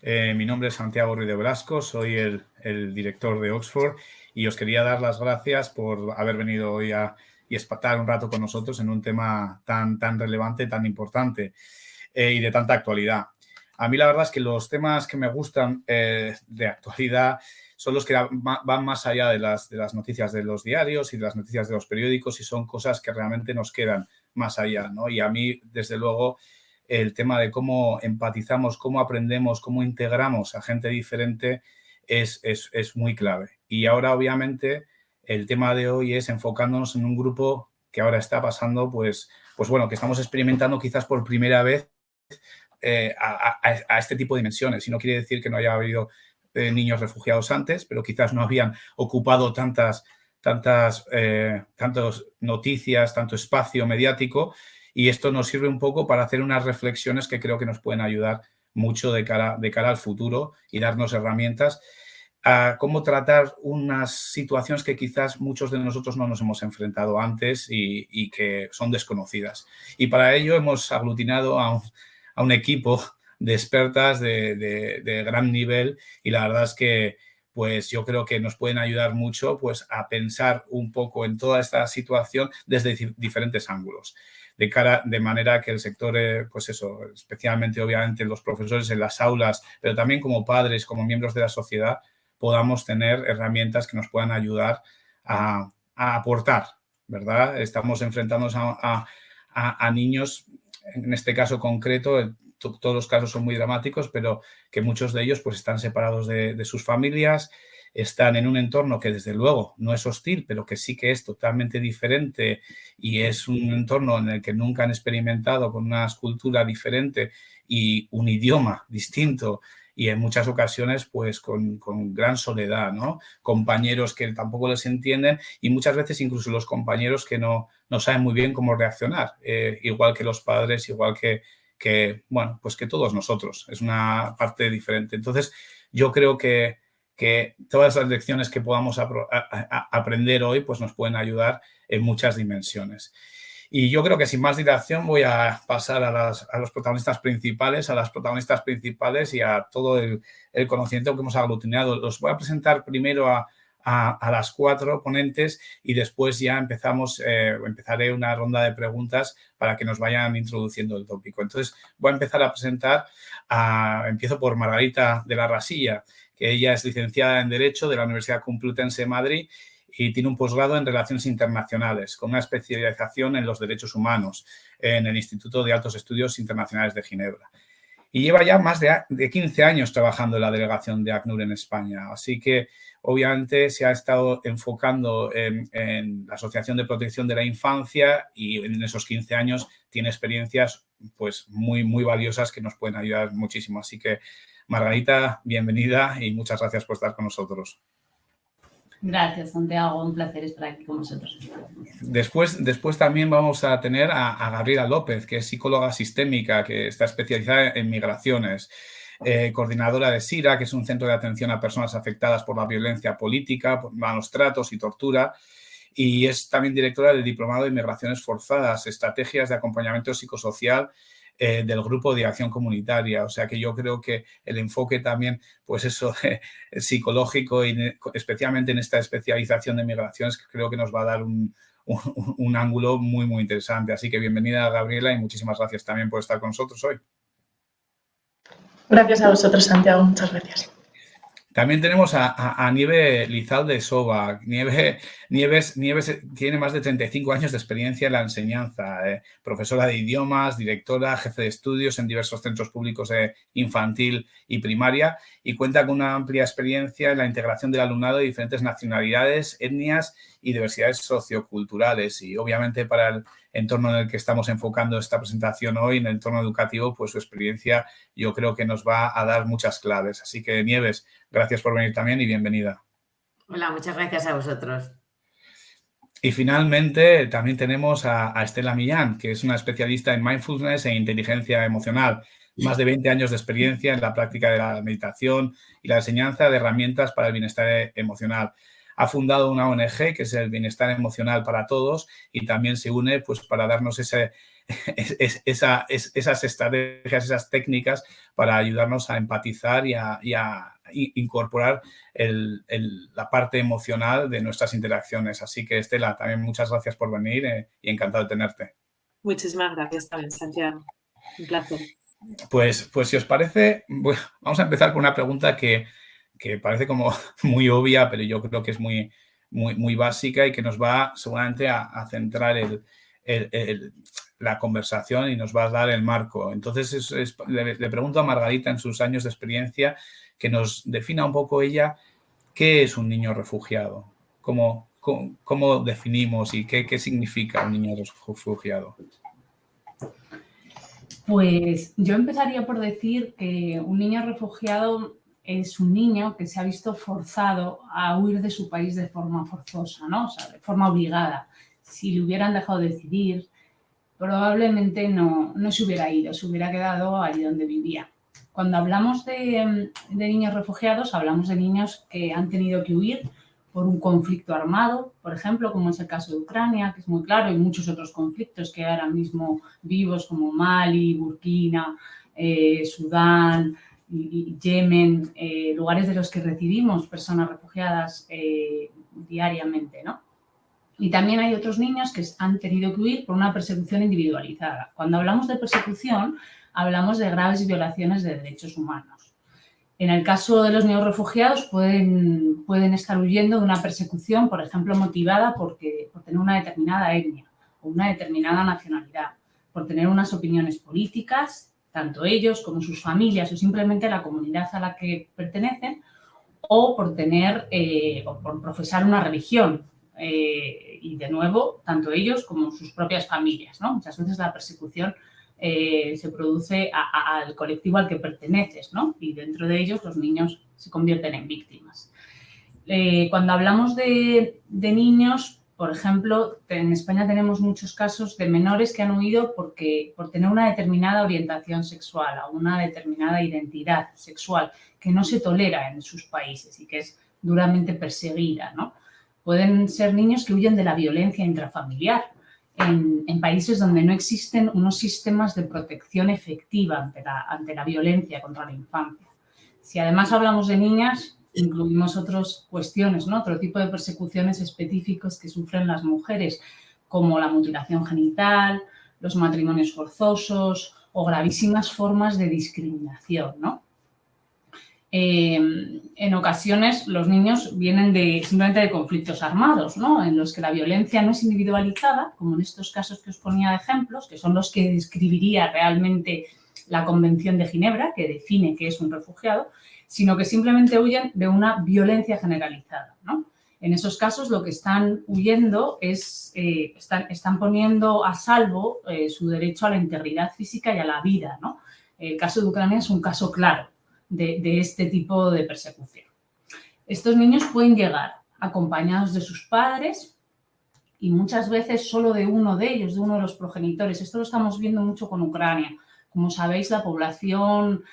Mi nombre es Santiago Ruiz de Velasco, soy el director de Oxford y os quería dar las gracias por haber venido hoy y estar un rato con nosotros en un tema tan relevante, tan importante y de tanta actualidad. A mí la verdad es que los temas que me gustan de actualidad son los que van más allá de las noticias de los diarios y de las noticias de los periódicos y son cosas que realmente nos quedan más allá, ¿no? Y a mí, desde luego, el tema de cómo empatizamos, cómo aprendemos, cómo integramos a gente diferente es muy clave. Y ahora, obviamente, el tema de hoy es enfocándonos en un grupo que ahora está pasando, pues bueno, que estamos experimentando quizás por primera vez a este tipo de dimensiones. Y no quiere decir que no haya habido niños refugiados antes, pero quizás no habían ocupado tantas noticias, tanto espacio mediático, y esto nos sirve un poco para hacer unas reflexiones que creo que nos pueden ayudar mucho de cara al futuro y darnos herramientas a cómo tratar unas situaciones que quizás muchos de nosotros no nos hemos enfrentado antes y que son desconocidas. Y para ello hemos aglutinado a un equipo de expertas de gran nivel y la verdad es que pues yo creo que nos pueden ayudar mucho pues a pensar un poco en toda esta situación desde diferentes ángulos. De manera que el sector, pues eso, especialmente obviamente los profesores en las aulas, pero también como padres, como miembros de la sociedad, podamos tener herramientas que nos puedan ayudar a aportar, ¿verdad? Estamos enfrentándonos a niños, en este caso concreto, todos los casos son muy dramáticos, pero que muchos de ellos pues están separados de sus familias, están en un entorno que desde luego no es hostil, pero que sí que es totalmente diferente y es un entorno en el que nunca han experimentado con una cultura diferente y un idioma distinto y en muchas ocasiones pues con gran soledad, ¿no? Compañeros que tampoco les entienden y muchas veces incluso los compañeros que no saben muy bien cómo reaccionar, igual que los padres, igual bueno, pues que todos nosotros. Es una parte diferente. Entonces, yo creo que todas las lecciones que podamos aprender hoy pues nos pueden ayudar en muchas dimensiones. Y yo creo que sin más dilación voy a pasar a los protagonistas principales, a las protagonistas principales y a todo el conocimiento que hemos aglutinado. Los voy a presentar primero a las 4 ponentes y después ya empezaré una ronda de preguntas para que nos vayan introduciendo el tópico. Entonces, voy a empezar a presentar, empiezo por Margarita de la Rasilla, que ella es licenciada en Derecho de la Universidad Complutense de Madrid y tiene un posgrado en Relaciones Internacionales, con una especialización en los derechos humanos en el Instituto de Altos Estudios Internacionales de Ginebra. Y lleva ya más de 15 años trabajando en la delegación de ACNUR en España. Así que, obviamente, se ha estado enfocando en la Asociación de Protección de la Infancia y en esos 15 años tiene experiencias pues, muy valiosas que nos pueden ayudar muchísimo. Así que, Margarita, bienvenida y muchas gracias por estar con nosotros. Gracias, Santiago. Un placer estar aquí con vosotros. Después también vamos a tener a Gabriela López, que es psicóloga sistémica, que está especializada en migraciones, coordinadora de SIRA, que es un centro de atención a personas afectadas por la violencia política, por malos tratos y tortura, y es también directora del Diplomado de Migraciones Forzadas, Estrategias de Acompañamiento Psicosocial del Grupo de Acción Comunitaria. O sea que yo creo que el enfoque también, pues eso, psicológico y especialmente en esta especialización de migraciones, creo que nos va a dar un ángulo muy interesante. Así que bienvenida, Gabriela, y muchísimas gracias también por estar con nosotros hoy. Gracias a vosotros, Santiago. Muchas gracias. También tenemos a Nieve Lizalde Soba. Nieves tiene más de 35 años de experiencia en la enseñanza, profesora de idiomas, directora, jefe de estudios en diversos centros públicos infantil y primaria y cuenta con una amplia experiencia en la integración del alumnado de diferentes nacionalidades, etnias y diversidades socioculturales. Y obviamente para el entorno en el que estamos enfocando esta presentación hoy, en el entorno educativo, pues su experiencia yo creo que nos va a dar muchas claves. Así que, Nieves, gracias por venir también y bienvenida. Hola, muchas gracias a vosotros. Y finalmente también tenemos a Estela Millán, que es una especialista en mindfulness e inteligencia emocional. Más de 20 años de experiencia en la práctica de la meditación y la enseñanza de herramientas para el bienestar emocional. Ha fundado una ONG que es el Bienestar Emocional para Todos y también se une pues, para darnos esas estrategias, esas técnicas para ayudarnos a empatizar y a incorporar la parte emocional de nuestras interacciones. Así que, Estela, también muchas gracias por venir y encantado de tenerte. Muchísimas gracias también, Santiago. Un placer. Pues si os parece, bueno, vamos a empezar con una pregunta que parece como muy obvia, pero yo creo que es muy, muy, muy básica y que nos va seguramente a centrar la conversación y nos va a dar el marco. Entonces, le pregunto a Margarita, en sus años de experiencia, que nos defina un poco ella qué es un niño refugiado, cómo definimos y qué significa un niño refugiado. Pues yo empezaría por decir que un niño refugiado es un niño que se ha visto forzado a huir de su país de forma forzosa, ¿no? O sea, de forma obligada. Si le hubieran dejado decidir, probablemente no se hubiera ido, se hubiera quedado allí donde vivía. Cuando hablamos de niños refugiados, hablamos de niños que han tenido que huir por un conflicto armado, por ejemplo, como es el caso de Ucrania, que es muy claro, y muchos otros conflictos que ahora mismo vivos, como Mali, Burkina, Sudán y Yemen, lugares de los que recibimos personas refugiadas diariamente, ¿no? Y también hay otros niños que han tenido que huir por una persecución individualizada. Cuando hablamos de persecución, hablamos de graves violaciones de derechos humanos. En el caso de los niños refugiados pueden estar huyendo de una persecución, por ejemplo, motivada por tener una determinada etnia o una determinada nacionalidad, por tener unas opiniones políticas, tanto ellos como sus familias o simplemente la comunidad a la que pertenecen, o por por profesar una religión. Y de nuevo, tanto ellos como sus propias familias, ¿no? Muchas veces la persecución se produce al colectivo al que perteneces, ¿no? Y dentro de ellos los niños se convierten en víctimas. Cuando hablamos de niños, por ejemplo, en España tenemos muchos casos de menores que han huido por tener una determinada orientación sexual o una determinada identidad sexual que no se tolera en sus países y que es duramente perseguida, ¿no? Pueden ser niños que huyen de la violencia intrafamiliar en países donde no existen unos sistemas de protección efectiva ante la violencia contra la infancia. Si además hablamos de niñas, incluimos otras cuestiones, ¿no? Otro tipo de persecuciones específicos que sufren las mujeres, como la mutilación genital, los matrimonios forzosos o gravísimas formas de discriminación, ¿no? En ocasiones los niños vienen simplemente de conflictos armados, ¿no? En los que la violencia no es individualizada, como en estos casos que os ponía de ejemplos, que son los que describiría realmente la Convención de Ginebra, que define qué es un refugiado, sino que simplemente huyen de una violencia generalizada, ¿no? En esos casos lo que están huyendo es, están poniendo a salvo su derecho a la integridad física y a la vida, ¿no? El caso de Ucrania es un caso claro de este tipo de persecución. Estos niños pueden llegar acompañados de sus padres y muchas veces solo de uno de ellos, de uno de los progenitores. Esto lo estamos viendo mucho con Ucrania. Como sabéis, la población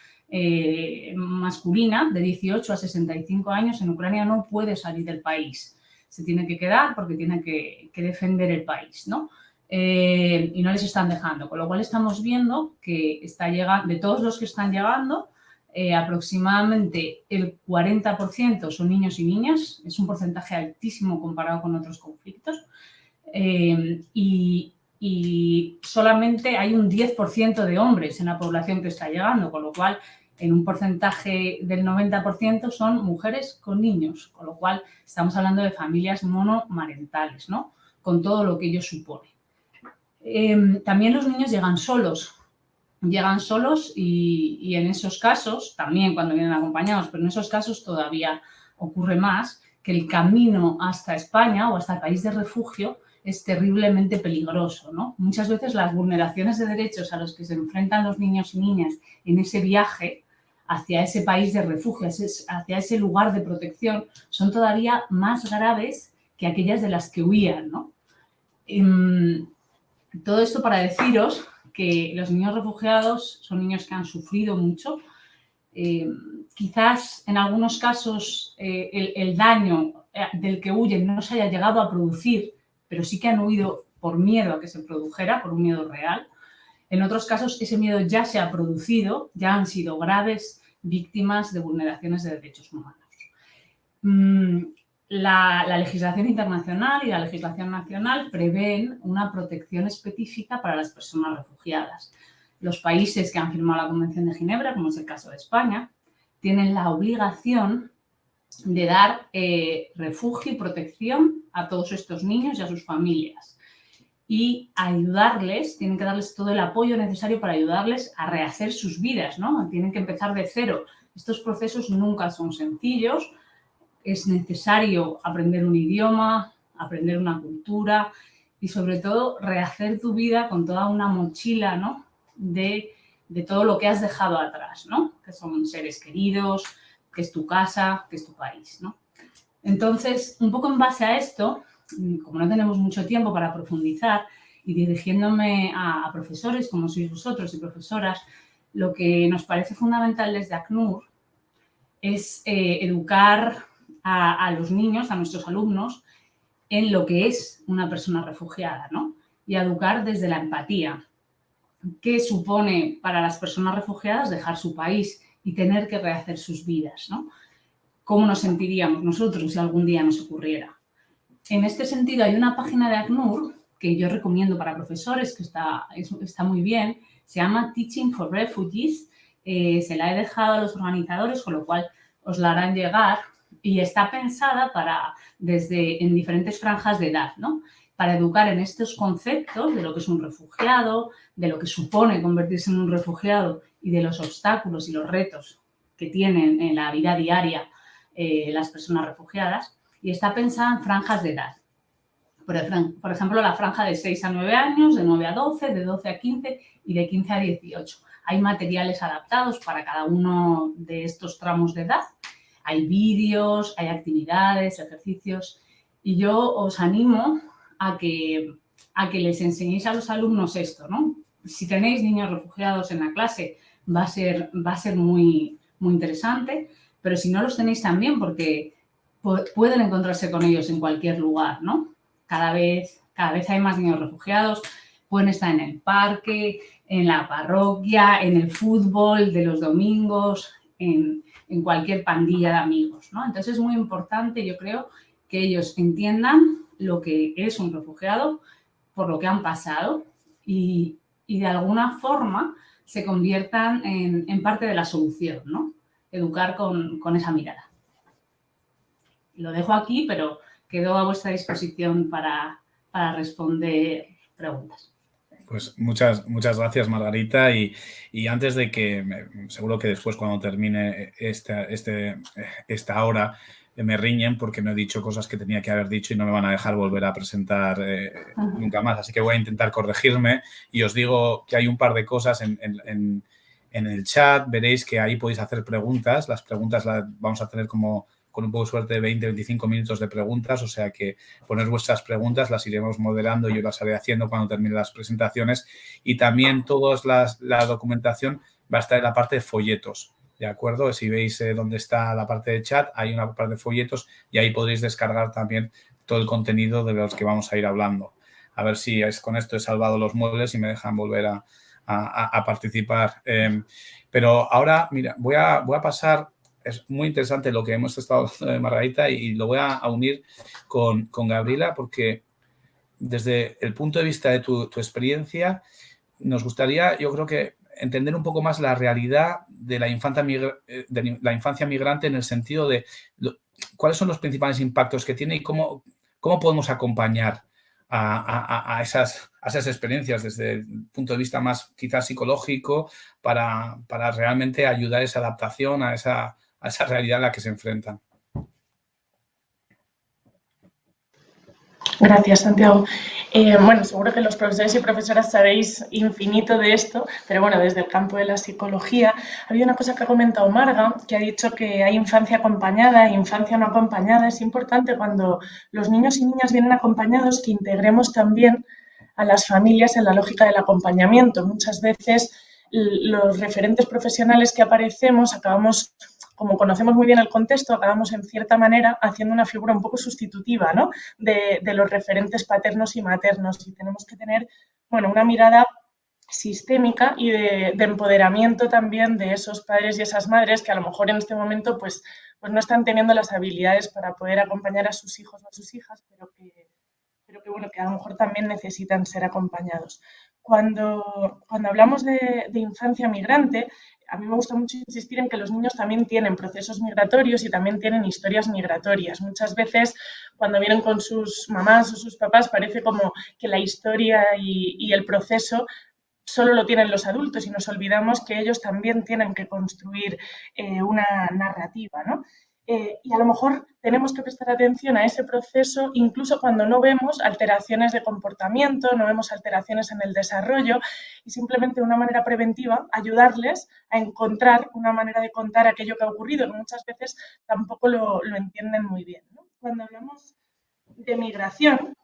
masculina de 18 a 65 años en Ucrania no puede salir del país. Se tiene que quedar porque tiene que defender el país, ¿no? Y no les están dejando. Con lo cual estamos viendo que de todos los que están llegando, aproximadamente el 40% son niños y niñas. Es un porcentaje altísimo comparado con otros conflictos. Y solamente hay un 10% de hombres en la población que está llegando, con lo cual en un porcentaje del 90% son mujeres con niños, con lo cual estamos hablando de familias monomarentales, ¿no? Con todo lo que ello supone. También los niños llegan solos y en esos casos, también cuando vienen acompañados, pero en esos casos todavía ocurre más, que el camino hasta España o hasta el país de refugio es terriblemente peligroso, ¿no? Muchas veces las vulneraciones de derechos a los que se enfrentan los niños y niñas en ese viaje hacia ese país de refugio, hacia ese lugar de protección, son todavía más graves que aquellas de las que huían, ¿no? Todo esto para deciros que los niños refugiados son niños que han sufrido mucho. Quizás en algunos casos el daño del que huyen no se haya llegado a producir, pero sí que han huido por miedo a que se produjera, por un miedo real. En otros casos, ese miedo ya se ha producido, ya han sido graves víctimas de vulneraciones de derechos humanos. La legislación internacional y la legislación nacional prevén una protección específica para las personas refugiadas. Los países que han firmado la Convención de Ginebra, como es el caso de España, tienen la obligación de dar refugio y protección a todos estos niños y a sus familias. Y ayudarles, tienen que darles todo el apoyo necesario para ayudarles a rehacer sus vidas, ¿no? Tienen que empezar de cero. Estos procesos nunca son sencillos. Es necesario aprender un idioma, aprender una cultura y, sobre todo, rehacer tu vida con toda una mochila, ¿no? de todo lo que has dejado atrás, ¿no? Que son seres queridos, que es tu casa, que es tu país, ¿no? Entonces, un poco en base a esto, como no tenemos mucho tiempo para profundizar y dirigiéndome a profesores como sois vosotros y profesoras, lo que nos parece fundamental desde ACNUR es educar a los niños, a nuestros alumnos, en lo que es una persona refugiada, ¿no? Y educar desde la empatía. ¿Qué supone para las personas refugiadas dejar su país y tener que rehacer sus vidas, ¿no? ¿Cómo nos sentiríamos nosotros si algún día nos ocurriera? En este sentido, hay una página de ACNUR que yo recomiendo para profesores, que está muy bien, se llama Teaching for Refugees, se la he dejado a los organizadores, con lo cual os la harán llegar, y está pensada en diferentes franjas de edad, ¿no? Para educar en estos conceptos de lo que es un refugiado, de lo que supone convertirse en un refugiado y de los obstáculos y los retos que tienen en la vida diaria las personas refugiadas, y está pensada en franjas de edad. Por ejemplo, la franja de 6 a 9 años, de 9 a 12, de 12 a 15 y de 15 a 18. Hay materiales adaptados para cada uno de estos tramos de edad. Hay vídeos, hay actividades, ejercicios, y yo os animo a que les enseñéis a los alumnos esto, ¿no? Si tenéis niños refugiados en la clase, va a ser muy, muy interesante, pero si no los tenéis también, porque pueden encontrarse con ellos en cualquier lugar, ¿no? Cada vez hay más niños refugiados, pueden estar en el parque, en la parroquia, en el fútbol de los domingos, en cualquier pandilla de amigos, ¿no? Entonces es muy importante, yo creo, que ellos entiendan lo que es un refugiado, por lo que han pasado, y de alguna forma se conviertan en parte de la solución, ¿no? Educar con esa mirada. Lo dejo aquí, pero quedo a vuestra disposición para responder preguntas. Pues muchas gracias, Margarita, y antes de que, seguro que después cuando termine esta hora me riñen porque no he dicho cosas que tenía que haber dicho y no me van a dejar volver a presentar nunca más, así que voy a intentar corregirme, y os digo que hay un par de cosas en el chat. Veréis que ahí podéis hacer preguntas. Las preguntas las vamos a tener como con un poco de suerte 20-25 minutos de preguntas, o sea que poner vuestras preguntas, las iremos moderando, yo las haré haciendo cuando termine las presentaciones, y también toda la documentación va a estar en la parte de folletos, ¿de acuerdo? Si veis dónde está la parte de chat, hay una parte de folletos y ahí podréis descargar también todo el contenido de los que vamos a ir hablando. A ver si con esto he salvado los muebles y me dejan volver a participar. Pero ahora, mira, voy a pasar. Es muy interesante lo que hemos estado hablando de Margarita, y lo voy a unir con Gabriela, porque desde el punto de vista de tu experiencia nos gustaría, yo creo que, entender un poco más la realidad de la infancia migrante, en el sentido de cuáles son los principales impactos que tiene y cómo podemos acompañar a esas experiencias desde el punto de vista más quizás psicológico para realmente ayudar a esa adaptación, a esa realidad a la que se enfrentan. Gracias, Santiago. Bueno, seguro que los profesores y profesoras sabéis infinito de esto, pero bueno, desde el campo de la psicología, ha habido una cosa que ha comentado Marga, que ha dicho que hay infancia acompañada e infancia no acompañada. Es importante, cuando los niños y niñas vienen acompañados, que integremos también a las familias en la lógica del acompañamiento. Muchas veces los referentes profesionales que aparecemos acabamos, como conocemos muy bien el contexto, acabamos en cierta manera haciendo una figura un poco sustitutiva, ¿no?, de los referentes paternos y maternos, y tenemos que tener, bueno, una mirada sistémica y de empoderamiento también de esos padres y esas madres que a lo mejor en este momento pues no están teniendo las habilidades para poder acompañar a sus hijos o a sus hijas, pero que bueno, que a lo mejor también necesitan ser acompañados. Cuando hablamos de infancia migrante, a mí me gusta mucho insistir en que los niños también tienen procesos migratorios y también tienen historias migratorias. Muchas veces cuando vienen con sus mamás o sus papás parece como que la historia y el proceso solo lo tienen los adultos y nos olvidamos que ellos también tienen que construir una narrativa, ¿no? Y a lo mejor tenemos que prestar atención a ese proceso incluso cuando no vemos alteraciones de comportamiento, no vemos alteraciones en el desarrollo y simplemente de una manera preventiva ayudarles a encontrar una manera de contar aquello que ha ocurrido, que muchas veces tampoco lo entienden muy bien, ¿no? Cuando hablamos de migración,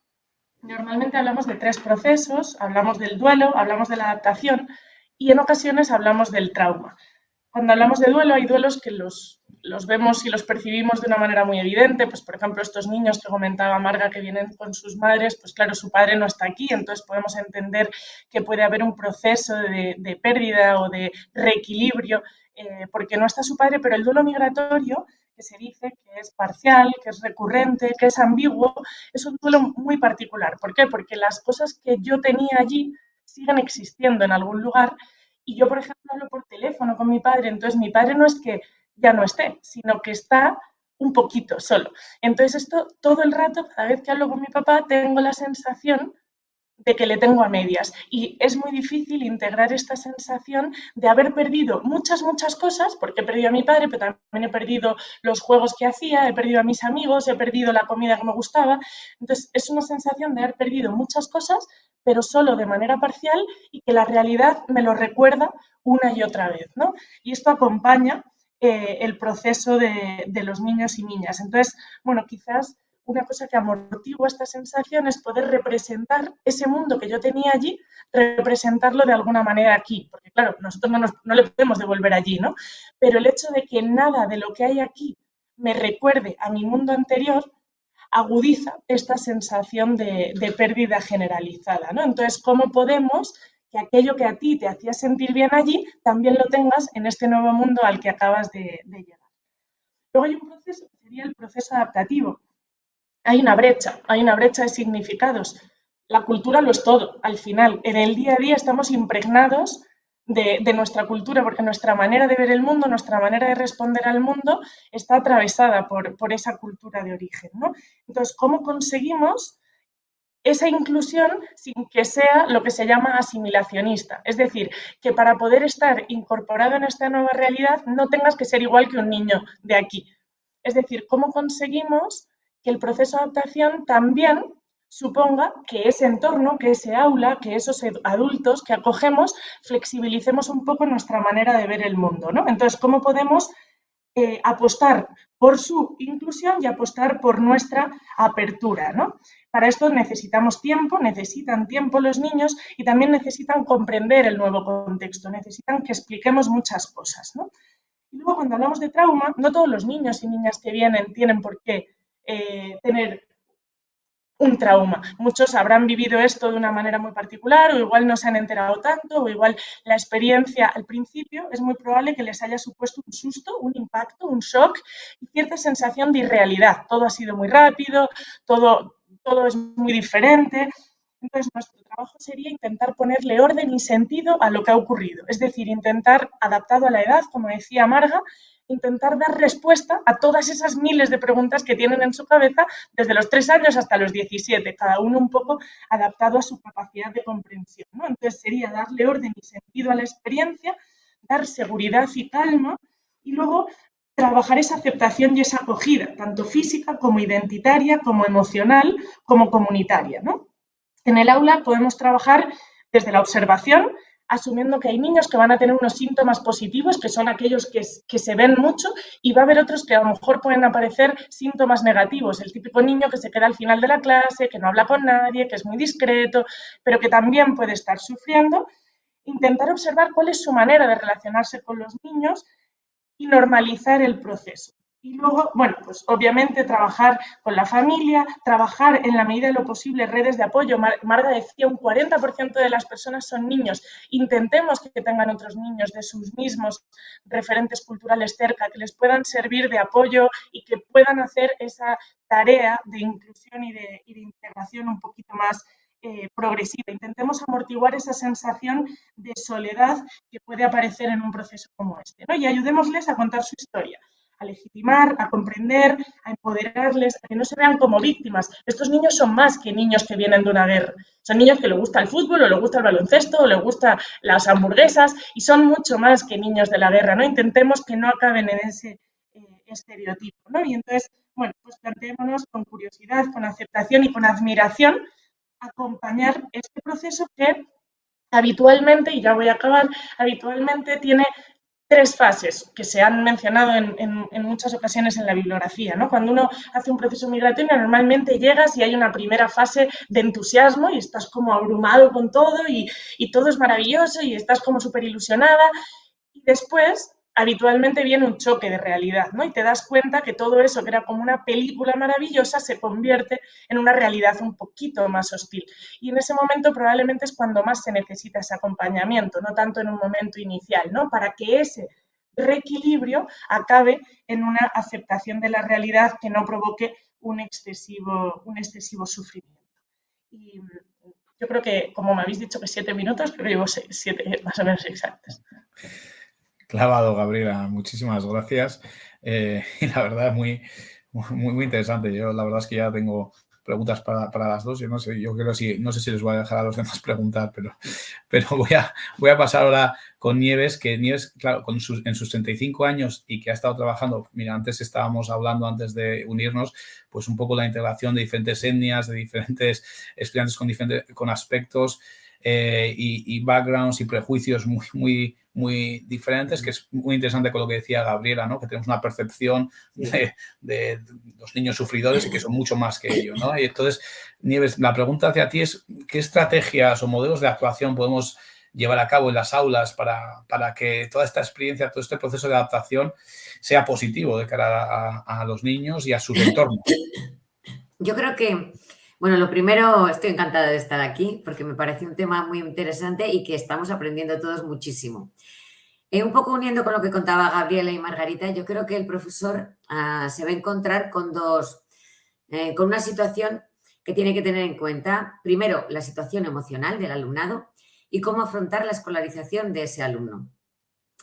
normalmente hablamos de 3 procesos, hablamos del duelo, hablamos de la adaptación y en ocasiones hablamos del trauma. Cuando hablamos de duelo, hay duelos que los vemos y los percibimos de una manera muy evidente, pues por ejemplo estos niños que comentaba Marga que vienen con sus madres, pues claro, su padre no está aquí, entonces podemos entender que puede haber un proceso de pérdida o de reequilibrio porque no está su padre, pero el duelo migratorio, que se dice que es parcial, que es recurrente, que es ambiguo, es un duelo muy particular. ¿Por qué? Porque las cosas que yo tenía allí siguen existiendo en algún lugar y yo, por ejemplo, hablo por teléfono con mi padre, entonces mi padre no es que ya no esté, sino que está un poquito solo. Entonces esto todo el rato, cada vez que hablo con mi papá, tengo la sensación de que le tengo a medias y es muy difícil integrar esta sensación de haber perdido muchas cosas, porque he perdido a mi padre, pero también he perdido los juegos que hacía, he perdido a mis amigos, he perdido la comida que me gustaba. Entonces es una sensación de haber perdido muchas cosas, pero solo de manera parcial y que la realidad me lo recuerda una y otra vez, ¿no? Y esto acompaña el proceso de los niños y niñas. Entonces, bueno, quizás una cosa que amortigua esta sensación es poder representar ese mundo que yo tenía allí, representarlo de alguna manera aquí, porque claro, nosotros no le podemos devolver allí, ¿no? Pero el hecho de que nada de lo que hay aquí me recuerde a mi mundo anterior, agudiza esta sensación de pérdida generalizada, ¿no? Entonces, ¿cómo podemos que aquello que a ti te hacía sentir bien allí, también lo tengas en este nuevo mundo al que acabas de llegar? Luego hay un proceso que sería el proceso adaptativo. Hay una brecha de significados. La cultura lo es todo, al final. En el día a día estamos impregnados de nuestra cultura, porque nuestra manera de ver el mundo, nuestra manera de responder al mundo está atravesada por esa cultura de origen, ¿no? Entonces, ¿cómo conseguimos esa inclusión sin que sea lo que se llama asimilacionista? Es decir, que para poder estar incorporado en esta nueva realidad no tengas que ser igual que un niño de aquí. Es decir, ¿cómo conseguimos que el proceso de adaptación también suponga que ese entorno, que ese aula, que esos adultos que acogemos, flexibilicemos un poco nuestra manera de ver el mundo, ¿no? Entonces, ¿cómo podemos apostar por su inclusión y apostar por nuestra apertura, ¿no? Para esto necesitamos tiempo, necesitan tiempo los niños y también necesitan comprender el nuevo contexto, necesitan que expliquemos muchas cosas, ¿no? Y luego, cuando hablamos de trauma, no todos los niños y niñas que vienen tienen por qué tener un trauma. Muchos habrán vivido esto de una manera muy particular o igual no se han enterado tanto o igual la experiencia al principio es muy probable que les haya supuesto un susto, un impacto, un shock y cierta sensación de irrealidad. Todo ha sido muy rápido, todo es muy diferente. Entonces, nuestro trabajo sería intentar ponerle orden y sentido a lo que ha ocurrido. Es decir, intentar, adaptado a la edad, como decía Marga, intentar dar respuesta a todas esas miles de preguntas que tienen en su cabeza desde los 3 años hasta los 17, cada uno un poco adaptado a su capacidad de comprensión, ¿no? Entonces, sería darle orden y sentido a la experiencia, dar seguridad y calma y luego trabajar esa aceptación y esa acogida, tanto física como identitaria, como emocional, como comunitaria, ¿no? En el aula podemos trabajar desde la observación, asumiendo que hay niños que van a tener unos síntomas positivos, que son aquellos que se ven mucho, y va a haber otros que a lo mejor pueden aparecer síntomas negativos. El típico niño que se queda al final de la clase, que no habla con nadie, que es muy discreto, pero que también puede estar sufriendo. Intentar observar cuál es su manera de relacionarse con los niños y normalizar el proceso. Y luego, bueno, pues obviamente trabajar con la familia, trabajar en la medida de lo posible redes de apoyo. Marga decía, un 40% de las personas son niños. Intentemos que tengan otros niños de sus mismos referentes culturales cerca, que les puedan servir de apoyo y que puedan hacer esa tarea de inclusión y de integración un poquito más progresiva. Intentemos amortiguar esa sensación de soledad que puede aparecer en un proceso como este, ¿no? Y ayudémosles a contar su historia, a legitimar, a comprender, a empoderarles, a que no se vean como víctimas. Estos niños son más que niños que vienen de una guerra. Son niños que les gusta el fútbol, o les gusta el baloncesto, o les gustan las hamburguesas, y son mucho más que niños de la guerra, ¿no? Intentemos que no acaben en ese estereotipo, ¿no? Y entonces, bueno, pues planteémonos con curiosidad, con aceptación y con admiración acompañar este proceso que habitualmente, y ya voy a acabar, habitualmente tiene 3 fases que se han mencionado en muchas ocasiones en la bibliografía, ¿no? Cuando uno hace un proceso migratorio, normalmente llegas y hay una primera fase de entusiasmo y estás como abrumado con todo y todo es maravilloso y estás como súper ilusionada. Y después, habitualmente viene un choque de realidad, ¿no? Y te das cuenta que todo eso que era como una película maravillosa se convierte en una realidad un poquito más hostil. Y en ese momento probablemente es cuando más se necesita ese acompañamiento, no tanto en un momento inicial, ¿no? Para que ese reequilibrio acabe en una aceptación de la realidad que no provoque un excesivo sufrimiento. Y yo creo que, como me habéis dicho que 7 minutos, creo que llevo 7 más o menos exactos. Clavado, Gabriela, muchísimas gracias. Y la verdad, muy interesante. Yo la verdad es que ya tengo preguntas para las dos. Yo no sé, no sé si les voy a dejar a los demás preguntar, pero voy a pasar ahora con Nieves, que Nieves, claro, en sus 35 años y que ha estado trabajando, mira, antes estábamos hablando, antes de unirnos, pues un poco la integración de diferentes etnias, de diferentes estudiantes con aspectos y backgrounds y prejuicios muy diferentes, que es muy interesante con lo que decía Gabriela, ¿no? Que tenemos una percepción de los niños sufridores y que son mucho más que ellos, ¿no? Y entonces, Nieves, la pregunta hacia ti es, ¿qué estrategias o modelos de actuación podemos llevar a cabo en las aulas para que toda esta experiencia, todo este proceso de adaptación sea positivo de cara a los niños y a sus entornos? Yo creo que, bueno, lo primero, estoy encantada de estar aquí porque me parece un tema muy interesante y que estamos aprendiendo todos muchísimo. Un poco uniendo con lo que contaba Gabriela y Margarita, yo creo que el profesor se va a encontrar con con una situación que tiene que tener en cuenta, primero, la situación emocional del alumnado y cómo afrontar la escolarización de ese alumno.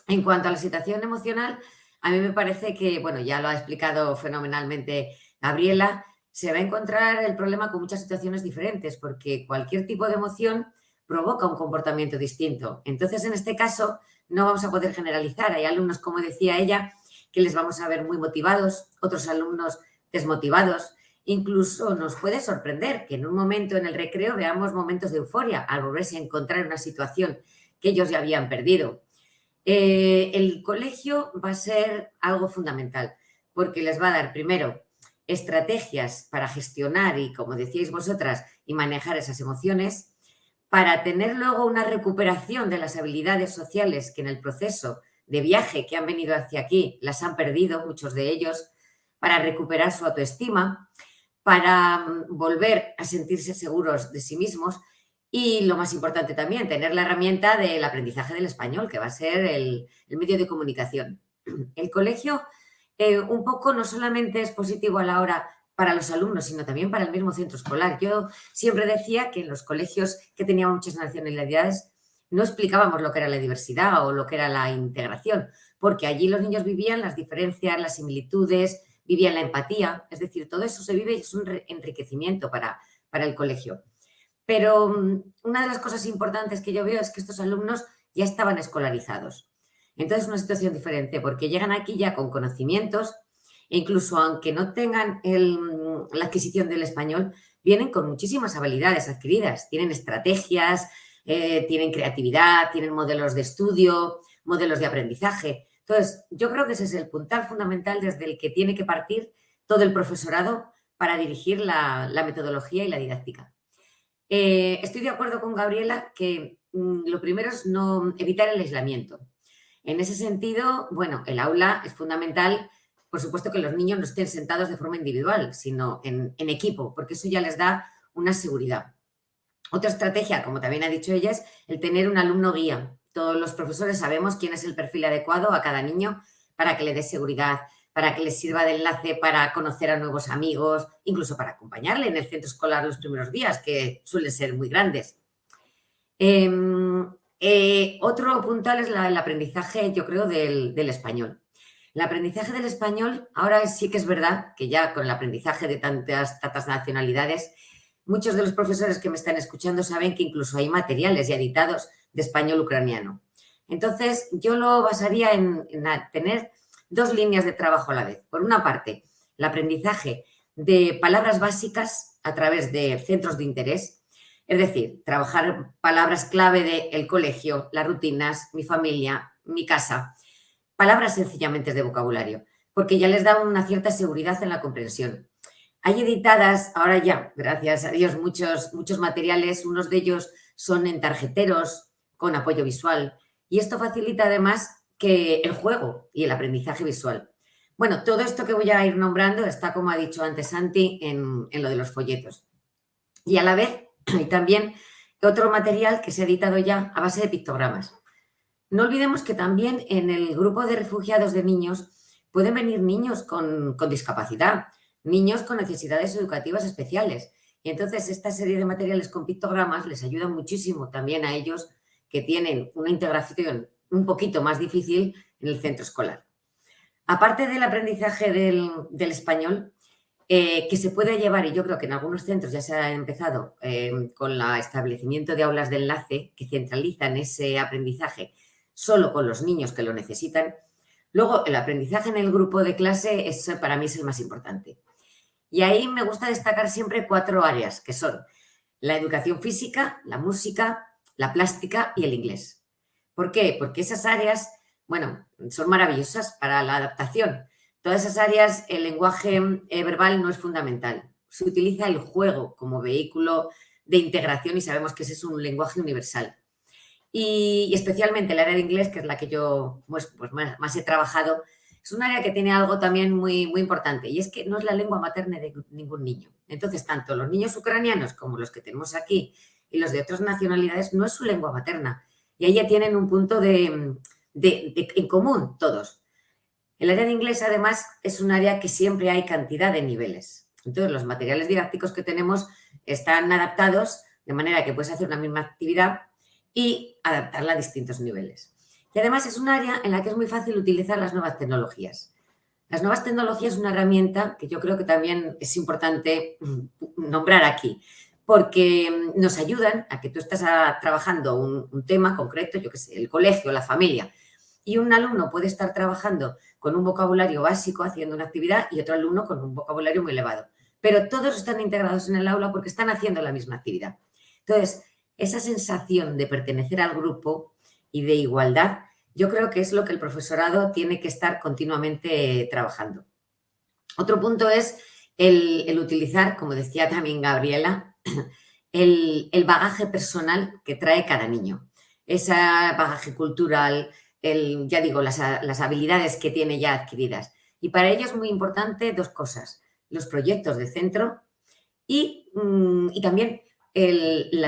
En cuanto a la situación emocional, a mí me parece que, bueno, ya lo ha explicado fenomenalmente Gabriela, se va a encontrar el problema con muchas situaciones diferentes porque cualquier tipo de emoción provoca un comportamiento distinto. Entonces, en este caso, no vamos a poder generalizar. Hay alumnos, como decía ella, que les vamos a ver muy motivados, otros alumnos desmotivados. Incluso nos puede sorprender que en un momento en el recreo veamos momentos de euforia al volverse a encontrar en una situación que ellos ya habían perdido. El colegio va a ser algo fundamental porque les va a dar primero estrategias para gestionar y, como decíais vosotras, y manejar esas emociones, para tener luego una recuperación de las habilidades sociales que en el proceso de viaje que han venido hacia aquí las han perdido, muchos de ellos, para recuperar su autoestima, para volver a sentirse seguros de sí mismos y, lo más importante también, tener la herramienta del aprendizaje del español, que va a ser el medio de comunicación. El colegio un poco no solamente es positivo a la hora para los alumnos, sino también para el mismo centro escolar. Yo siempre decía que en los colegios que tenían muchas nacionalidades no explicábamos lo que era la diversidad o lo que era la integración, porque allí los niños vivían las diferencias, las similitudes, vivían la empatía, es decir, todo eso se vive y es un enriquecimiento para el colegio. Pero una de las cosas importantes que yo veo es que estos alumnos ya estaban escolarizados. Entonces es una situación diferente porque llegan aquí ya con conocimientos e incluso aunque no tengan la adquisición del español, vienen con muchísimas habilidades adquiridas. Tienen estrategias, tienen creatividad, tienen modelos de estudio, modelos de aprendizaje. Entonces, yo creo que ese es el puntal fundamental desde el que tiene que partir todo el profesorado para dirigir la metodología y la didáctica. Estoy de acuerdo con Gabriela que lo primero es no evitar el aislamiento. En ese sentido, bueno, el aula es fundamental por supuesto, que los niños no estén sentados de forma individual, sino en equipo, porque eso ya les da una seguridad. Otra estrategia, como también ha dicho ella, es el tener un alumno guía. Todos los profesores sabemos quién es el perfil adecuado a cada niño para que le dé seguridad, para que les sirva de enlace para conocer a nuevos amigos, incluso para acompañarle en el centro escolar los primeros días, que suelen ser muy grandes. Otro puntal es el aprendizaje, yo creo, del español. El aprendizaje del español, ahora sí que es verdad que ya con el aprendizaje de tantas nacionalidades, muchos de los profesores que me están escuchando saben que incluso hay materiales ya editados de español ucraniano. Entonces, yo lo basaría en tener 2 líneas de trabajo a la vez. Por una parte, el aprendizaje de palabras básicas a través de centros de interés, es decir, trabajar palabras clave de el colegio, las rutinas, mi familia, mi casa, palabras sencillamente de vocabulario, porque ya les da una cierta seguridad en la comprensión. Hay editadas, ahora ya, gracias a Dios, muchos materiales, unos de ellos son en tarjeteros con apoyo visual, y esto facilita además que el juego y el aprendizaje visual. Bueno, todo esto que voy a ir nombrando está, como ha dicho antes Santi, en lo de los folletos. Y a la vez, hay también otro material que se ha editado ya a base de pictogramas. No olvidemos que también en el grupo de refugiados de niños pueden venir niños con discapacidad, niños con necesidades educativas especiales. Y entonces esta serie de materiales con pictogramas les ayuda muchísimo también a ellos que tienen una integración un poquito más difícil en el centro escolar. Aparte del aprendizaje del español, que se puede llevar, y yo creo que en algunos centros ya se ha empezado con el establecimiento de aulas de enlace que centralizan ese aprendizaje solo con los niños que lo necesitan. Luego, el aprendizaje en el grupo de clase para mí es el más importante. Y ahí me gusta destacar siempre 4 áreas, que son la educación física, la música, la plástica y el inglés. ¿Por qué? Porque esas áreas, bueno, son maravillosas para la adaptación. Todas esas áreas, el lenguaje verbal no es fundamental. Se utiliza el juego como vehículo de integración y sabemos que ese es un lenguaje universal. Y especialmente el área de inglés, que es la que yo pues más he trabajado, es un área que tiene algo también muy, muy importante, y es que no es la lengua materna de ningún niño. Entonces, tanto los niños ucranianos como los que tenemos aquí y los de otras nacionalidades no es su lengua materna. Y ahí ya tienen un punto en común todos. El área de inglés, además, es un área que siempre hay cantidad de niveles. Entonces, los materiales didácticos que tenemos están adaptados de manera que puedes hacer una misma actividad y adaptarla a distintos niveles. Y además es un área en la que es muy fácil utilizar las nuevas tecnologías. Las nuevas tecnologías es una herramienta que yo creo que también es importante nombrar aquí, porque nos ayudan a que tú estás trabajando un tema concreto, yo qué sé, el colegio, la familia, y un alumno puede estar trabajando con un vocabulario básico haciendo una actividad y otro alumno con un vocabulario muy elevado. Pero todos están integrados en el aula porque están haciendo la misma actividad. Entonces, esa sensación de pertenecer al grupo y de igualdad, yo creo que es lo que el profesorado tiene que estar continuamente trabajando. Otro punto es el utilizar, como decía también Gabriela, el bagaje personal que trae cada niño. Ese bagaje cultural, ya digo, las habilidades que tiene ya adquiridas. Y para ello es muy importante 2 cosas, los proyectos de centro y también,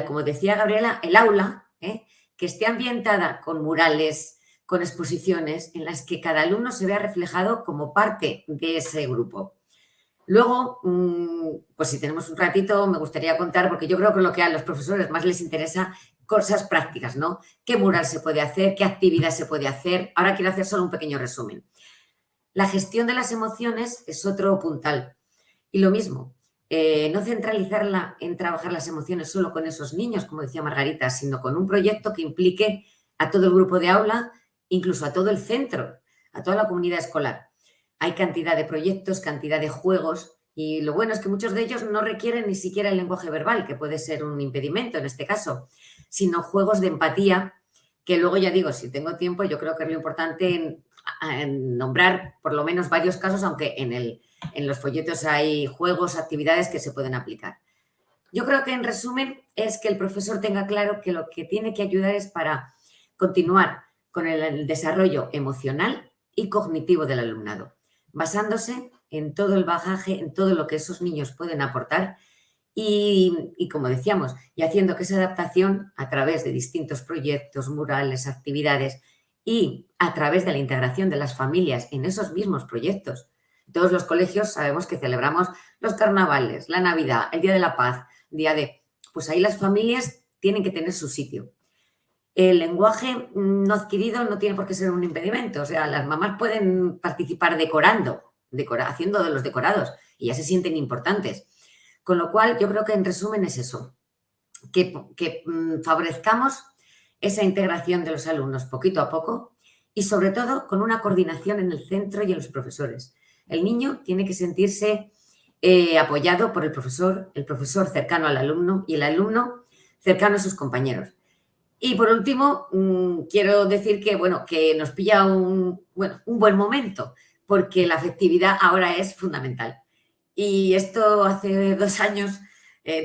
como decía Gabriela, el aula, que esté ambientada con murales, con exposiciones en las que cada alumno se vea reflejado como parte de ese grupo. Luego, pues si tenemos un ratito, me gustaría contar, porque yo creo que lo que a los profesores más les interesa, cosas prácticas, ¿no? ¿Qué mural se puede hacer? ¿Qué actividad se puede hacer? Ahora quiero hacer solo un pequeño resumen. La gestión de las emociones es otro puntal. Y lo mismo, no centralizarla en trabajar las emociones solo con esos niños, como decía Margarita, sino con un proyecto que implique a todo el grupo de aula, incluso a todo el centro, a toda la comunidad escolar. Hay cantidad de proyectos, cantidad de juegos, y lo bueno es que muchos de ellos no requieren ni siquiera el lenguaje verbal, que puede ser un impedimento en este caso, sino juegos de empatía, que luego ya digo, si tengo tiempo, yo creo que es lo importante en nombrar por lo menos varios casos, aunque en los folletos hay juegos, actividades que se pueden aplicar. Yo creo que en resumen es que el profesor tenga claro que lo que tiene que ayudar es para continuar con el desarrollo emocional y cognitivo del alumnado. basándose en todo el bagaje, en todo lo que esos niños pueden aportar y como decíamos, y haciendo que esa adaptación a través de distintos proyectos, murales, actividades y a través de la integración de las familias en esos mismos proyectos. Todos los colegios sabemos que celebramos los carnavales, la Navidad, el Día de la Paz, pues ahí las familias tienen que tener su sitio. El lenguaje no adquirido no tiene por qué ser un impedimento. O sea, las mamás pueden participar decorando, haciendo de los decorados y ya se sienten importantes. Con lo cual, yo creo que en resumen es eso, que favorezcamos esa integración de los alumnos poquito a poco y sobre todo con una coordinación en el centro y en los profesores. El niño tiene que sentirse apoyado por el profesor cercano al alumno y el alumno cercano a sus compañeros. Y por último, quiero decir que, bueno, que nos pilla un buen momento, porque la afectividad ahora es fundamental. Y esto hace 2 años,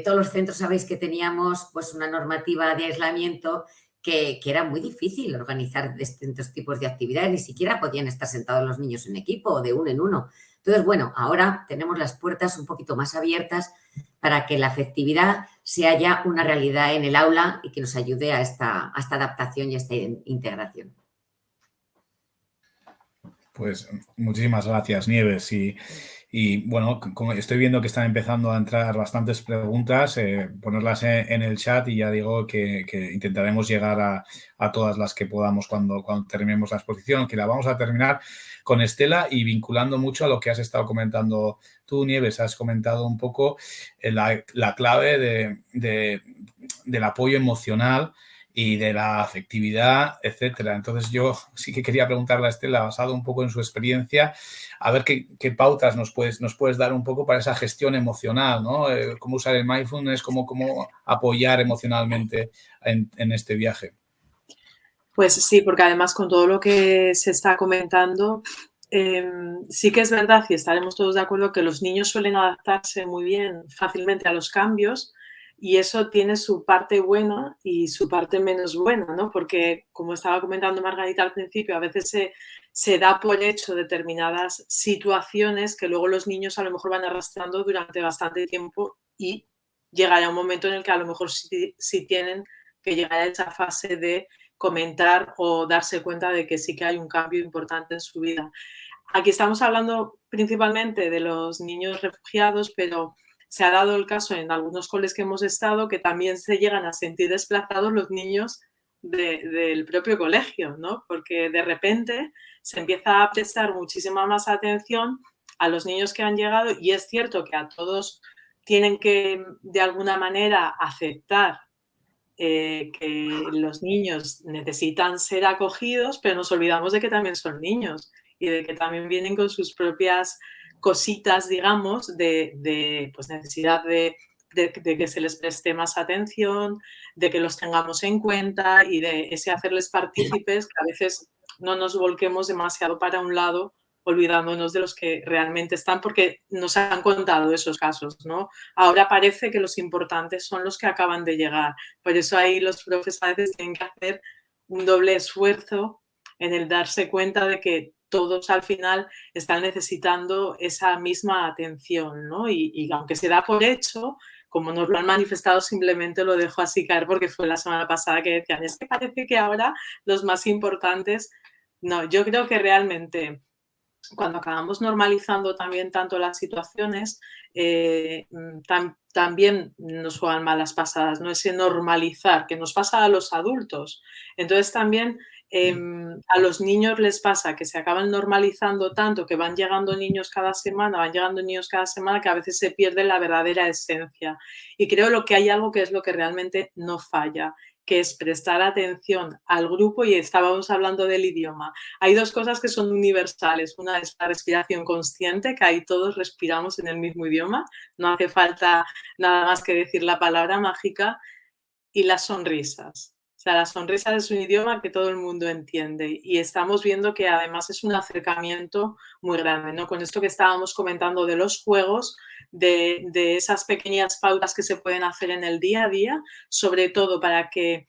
todos los centros sabéis que teníamos pues una normativa de aislamiento que era muy difícil organizar distintos tipos de actividades, ni siquiera podían estar sentados los niños en equipo o de uno en uno. Entonces, bueno, ahora tenemos las puertas un poquito más abiertas para que la afectividad sea ya una realidad en el aula y que nos ayude a esta adaptación y a esta integración. Pues muchísimas gracias, Nieves. Y bueno, como estoy viendo que están empezando a entrar bastantes preguntas, ponerlas en el chat y ya digo que intentaremos llegar a todas las que podamos cuando terminemos la exposición, que la vamos a terminar con Estela y vinculando mucho a lo que has estado comentando tú, Nieves. Has comentado un poco la clave del apoyo emocional y de la afectividad, etcétera. Entonces, yo sí que quería preguntarle a Estela, basado un poco en su experiencia, a ver qué pautas nos puedes dar un poco para esa gestión emocional, ¿no? Cómo usar el mindfulness, cómo apoyar emocionalmente en este viaje. Pues sí, porque además con todo lo que se está comentando, sí que es verdad y estaremos todos de acuerdo que los niños suelen adaptarse muy bien, fácilmente a los cambios, y eso tiene su parte buena y su parte menos buena, ¿no? Porque, como estaba comentando Margarita al principio, a veces se da por hecho determinadas situaciones que luego los niños a lo mejor van arrastrando durante bastante tiempo y llegará un momento en el que a lo mejor sí tienen que llegar a esa fase de comentar o darse cuenta de que sí que hay un cambio importante en su vida. Aquí estamos hablando principalmente de los niños refugiados, pero se ha dado el caso en algunos coles que hemos estado que también se llegan a sentir desplazados los niños del propio colegio, ¿no? Porque de repente se empieza a prestar muchísima más atención a los niños que han llegado y es cierto que a todos tienen que de alguna manera aceptar que los niños necesitan ser acogidos, pero nos olvidamos de que también son niños y de que también vienen con sus propias cositas, digamos, de pues necesidad de que se les preste más atención, de que los tengamos en cuenta y de ese hacerles partícipes, que a veces no nos volquemos demasiado para un lado olvidándonos de los que realmente están, porque nos han contado esos casos, ¿no? Ahora parece que los importantes son los que acaban de llegar. Por eso ahí los profesores tienen que hacer un doble esfuerzo en el darse cuenta de que todos al final están necesitando esa misma atención, ¿no? Y aunque se da por hecho, como nos lo han manifestado, simplemente lo dejo así caer porque fue la semana pasada que decían, es que parece que ahora los más importantes... No, yo creo que realmente cuando acabamos normalizando también tanto las situaciones, también nos juegan malas pasadas, ¿no? Ese normalizar que nos pasa a los adultos. Entonces también a los niños les pasa que se acaban normalizando tanto, que van llegando niños cada semana, que a veces se pierde la verdadera esencia. Y creo que hay algo que es lo que realmente no falla, que es prestar atención al grupo, y estábamos hablando del idioma. Hay dos cosas que son universales. Una es la respiración consciente, que ahí todos respiramos en el mismo idioma, no hace falta nada más que decir la palabra mágica, y las sonrisas. O sea, las sonrisas es un idioma que todo el mundo entiende y estamos viendo que además es un acercamiento muy grande, ¿no? Con esto que estábamos comentando de los juegos, de esas pequeñas pautas que se pueden hacer en el día a día, sobre todo para que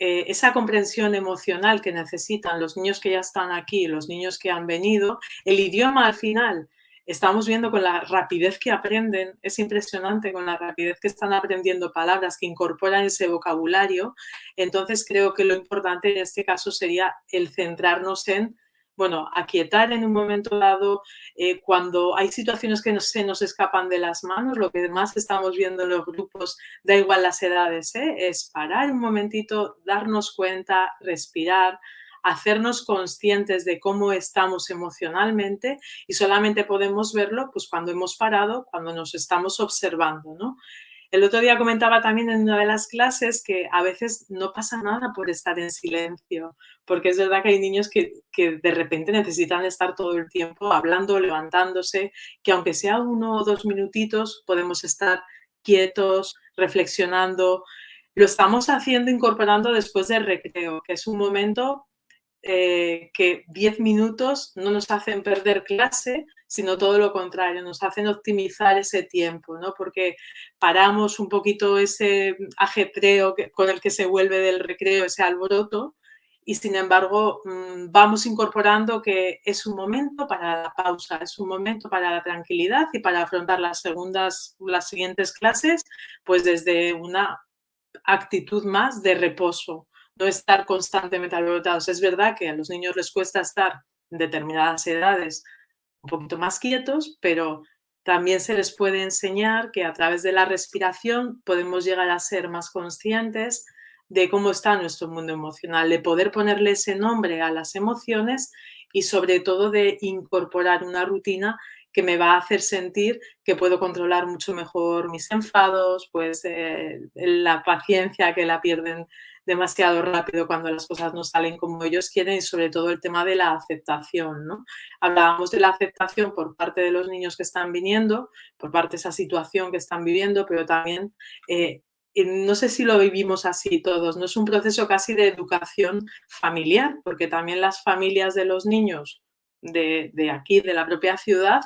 esa comprensión emocional que necesitan los niños que ya están aquí, los niños que han venido, el idioma al final, estamos viendo con la rapidez que aprenden, es impresionante con la rapidez que están aprendiendo palabras, que incorporan ese vocabulario. Entonces creo que lo importante en este caso sería el centrarnos en, bueno, aquietar en un momento dado, cuando hay situaciones que se nos escapan de las manos, lo que más estamos viendo en los grupos, da igual las edades, es parar un momentito, darnos cuenta, respirar, hacernos conscientes de cómo estamos emocionalmente y solamente podemos verlo pues cuando hemos parado, cuando nos estamos observando, ¿no? El otro día comentaba también en una de las clases que a veces no pasa nada por estar en silencio, porque es verdad que hay niños que de repente necesitan estar todo el tiempo hablando, levantándose, que aunque sea 1 o 2 minutitos podemos estar quietos, reflexionando. Lo estamos haciendo incorporando después del recreo, que es un momento que 10 minutos no nos hacen perder clase, sino todo lo contrario, nos hacen optimizar ese tiempo, ¿no? Porque paramos un poquito ese ajetreo con el que se vuelve del recreo, ese alboroto, y sin embargo vamos incorporando que es un momento para la pausa, es un momento para la tranquilidad y para afrontar las siguientes clases, pues desde una actitud más de reposo, no estar constantemente alborotados. Es verdad que a los niños les cuesta estar en determinadas edades un poquito más quietos, pero también se les puede enseñar que a través de la respiración podemos llegar a ser más conscientes de cómo está nuestro mundo emocional, de poder ponerle ese nombre a las emociones y sobre todo de incorporar una rutina que me va a hacer sentir que puedo controlar mucho mejor mis enfados, pues la paciencia que la pierden demasiado rápido cuando las cosas no salen como ellos quieren y sobre todo el tema de la aceptación, ¿no? Hablábamos de la aceptación por parte de los niños que están viniendo, por parte de esa situación que están viviendo, pero también no sé si lo vivimos así todos, no es un proceso casi de educación familiar, porque también las familias de los niños de aquí, de la propia ciudad,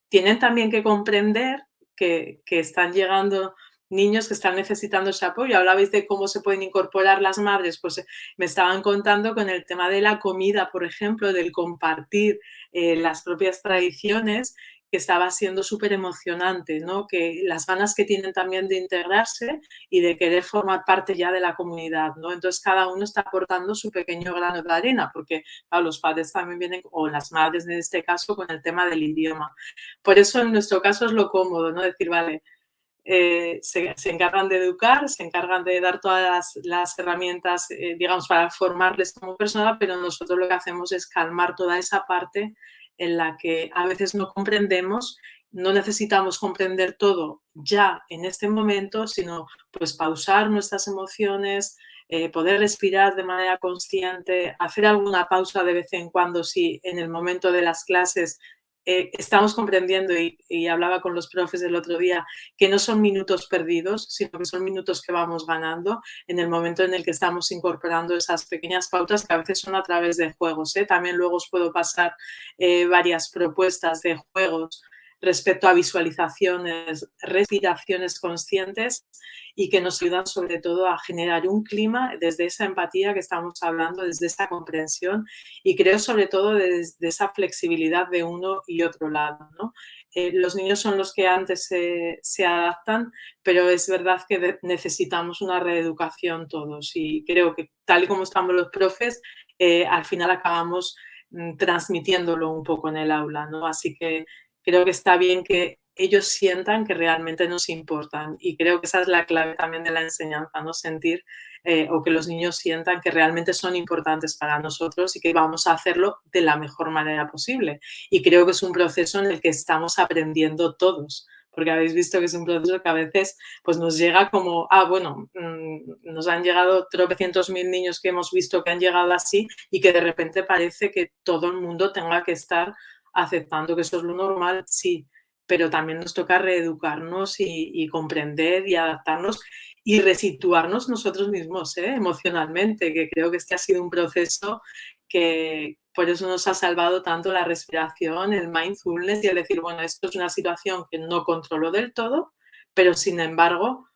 tienen también que comprender que están llegando niños que están necesitando ese apoyo. Hablabais de cómo se pueden incorporar las madres, pues me estaban contando con el tema de la comida, por ejemplo, del compartir las propias tradiciones, que estaba siendo súper emocionante, ¿no? Que las ganas que tienen también de integrarse y de querer formar parte ya de la comunidad, ¿no? Entonces cada uno está aportando su pequeño grano de arena, porque claro, los padres también vienen, o las madres en este caso, con el tema del idioma. Por eso en nuestro caso es lo cómodo, ¿no? Decir, vale, se encargan de educar, se encargan de dar todas las herramientas, digamos, para formarles como persona, pero nosotros lo que hacemos es calmar toda esa parte en la que a veces no comprendemos, no necesitamos comprender todo ya en este momento, sino pues pausar nuestras emociones, poder respirar de manera consciente, hacer alguna pausa de vez en cuando si en el momento de las clases estamos comprendiendo y hablaba con los profes el otro día que no son minutos perdidos, sino que son minutos que vamos ganando en el momento en el que estamos incorporando esas pequeñas pautas que a veces son a través de juegos. También luego os puedo pasar varias propuestas de juegos respecto a visualizaciones, respiraciones conscientes y que nos ayudan sobre todo a generar un clima desde esa empatía que estamos hablando, desde esa comprensión y creo sobre todo desde esa flexibilidad de uno y otro lado, ¿no? Los niños son los que antes se adaptan, pero es verdad que necesitamos una reeducación todos y creo que tal y como estamos los profes, al final acabamos transmitiéndolo un poco en el aula, ¿no? Así que creo que está bien que ellos sientan que realmente nos importan y creo que esa es la clave también de la enseñanza, ¿no? Sentir o que los niños sientan que realmente son importantes para nosotros y que vamos a hacerlo de la mejor manera posible. Y creo que es un proceso en el que estamos aprendiendo todos, porque habéis visto que es un proceso que a veces pues nos llega como, bueno, nos han llegado tropecientos mil niños que hemos visto que han llegado así y que de repente parece que todo el mundo tenga que estar aceptando que eso es lo normal, sí, pero también nos toca reeducarnos y comprender y adaptarnos y resituarnos nosotros mismos emocionalmente, que creo que este ha sido un proceso que por eso nos ha salvado tanto la respiración, el mindfulness y el decir, bueno, esto es una situación que no controlo del todo, pero sin embargo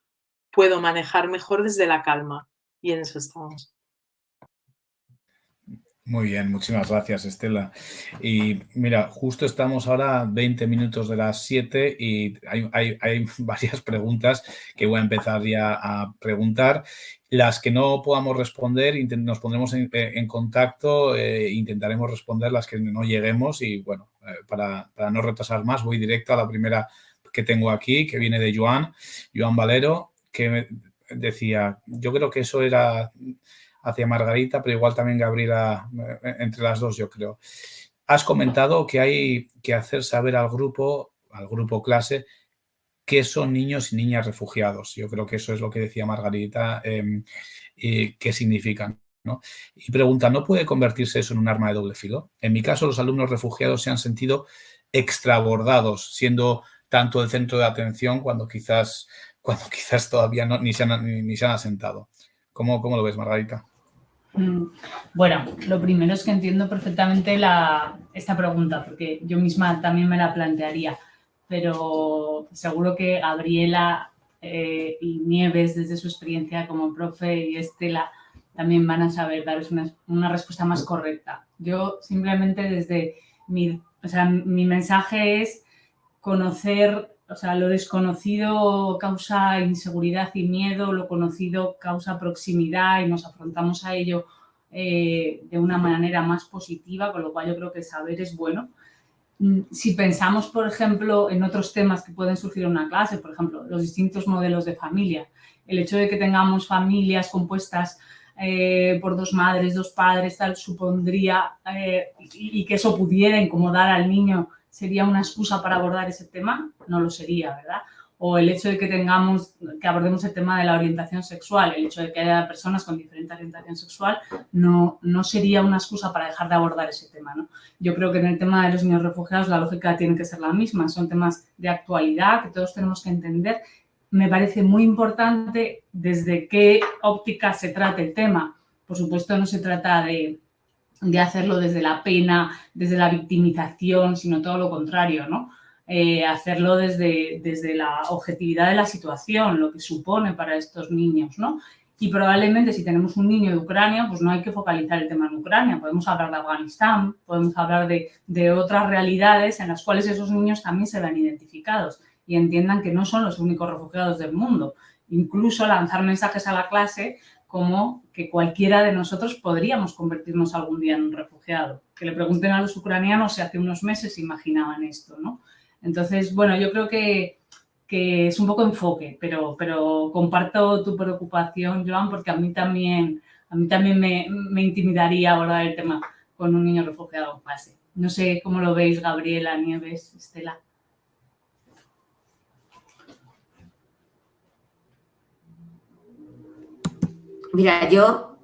puedo manejar mejor desde la calma y en eso estamos. Muy bien, muchísimas gracias, Estela. Y mira, justo estamos ahora 20 minutos de las 7 y hay varias preguntas que voy a empezar ya a preguntar. Las que no podamos responder, nos pondremos en contacto, intentaremos responder las que no lleguemos y bueno, para no retrasar más, voy directo a la primera que tengo aquí, que viene de Joan Valero, que decía, yo creo que eso era hacia Margarita, pero igual también Gabriela, entre las dos, yo creo. Has comentado que hay que hacer saber al grupo clase, qué son niños y niñas refugiados. Yo creo que eso es lo que decía Margarita, y qué significan, ¿no? Y pregunta, ¿no puede convertirse eso en un arma de doble filo? En mi caso, los alumnos refugiados se han sentido extrabordados, siendo tanto el centro de atención cuando quizás todavía ni se han asentado. ¿Cómo lo ves, Margarita? Bueno, lo primero es que entiendo perfectamente esta pregunta, porque yo misma también me la plantearía, pero seguro que Gabriela y Nieves, desde su experiencia como profe, y Estela, también van a saber daros una respuesta más correcta. Yo simplemente desde mi mensaje es conocer, o sea, lo desconocido causa inseguridad y miedo, lo conocido causa proximidad y nos afrontamos a ello de una manera más positiva, con lo cual yo creo que saber es bueno. Si pensamos, por ejemplo, en otros temas que pueden surgir en una clase, por ejemplo, los distintos modelos de familia, el hecho de que tengamos familias compuestas por dos madres, dos padres, tal, supondría y que eso pudiera incomodar al niño, ¿sería una excusa para abordar ese tema? No lo sería, ¿verdad? O el hecho de que abordemos el tema de la orientación sexual, el hecho de que haya personas con diferente orientación sexual, no sería una excusa para dejar de abordar ese tema, ¿no? Yo creo que en el tema de los niños refugiados la lógica tiene que ser la misma, son temas de actualidad que todos tenemos que entender. Me parece muy importante desde qué óptica se trate el tema. Por supuesto, no se trata de hacerlo desde la pena, desde la victimización, sino todo lo contrario, ¿no? Hacerlo desde la objetividad de la situación, lo que supone para estos niños, ¿no? Y probablemente si tenemos un niño de Ucrania, pues no hay que focalizar el tema en Ucrania, podemos hablar de Afganistán, podemos hablar de otras realidades en las cuales esos niños también se ven identificados y entiendan que no son los únicos refugiados del mundo. Incluso lanzar mensajes a la clase como que cualquiera de nosotros podríamos convertirnos algún día en un refugiado. Que le pregunten a los ucranianos si hace unos meses se imaginaban esto, ¿no? Entonces, bueno, yo creo que es un poco enfoque, pero comparto tu preocupación, Joan, porque a mí también me intimidaría abordar el tema con un niño refugiado en clase. No sé cómo lo veis, Gabriela, Nieves, Estela. Mira, yo...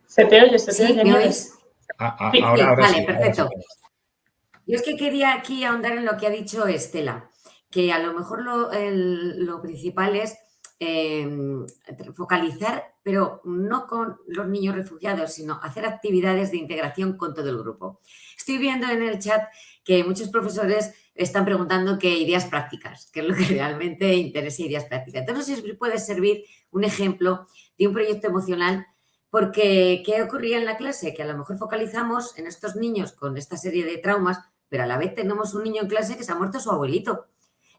¿Se te oye? ¿Sí? ¿Me oís? Ahora vale, sí, perfecto. Ahora sí. Yo es que quería aquí ahondar en lo que ha dicho Estela, que a lo mejor lo principal es focalizar, pero no con los niños refugiados, sino hacer actividades de integración con todo el grupo. Estoy viendo en el chat que muchos profesores están preguntando qué ideas prácticas, qué es lo que realmente interesa, ideas prácticas. Entonces, no sé si puede servir un ejemplo de un proyecto emocional. Porque, ¿qué ocurría en la clase? Que a lo mejor focalizamos en estos niños con esta serie de traumas, pero a la vez tenemos un niño en clase que se ha muerto su abuelito.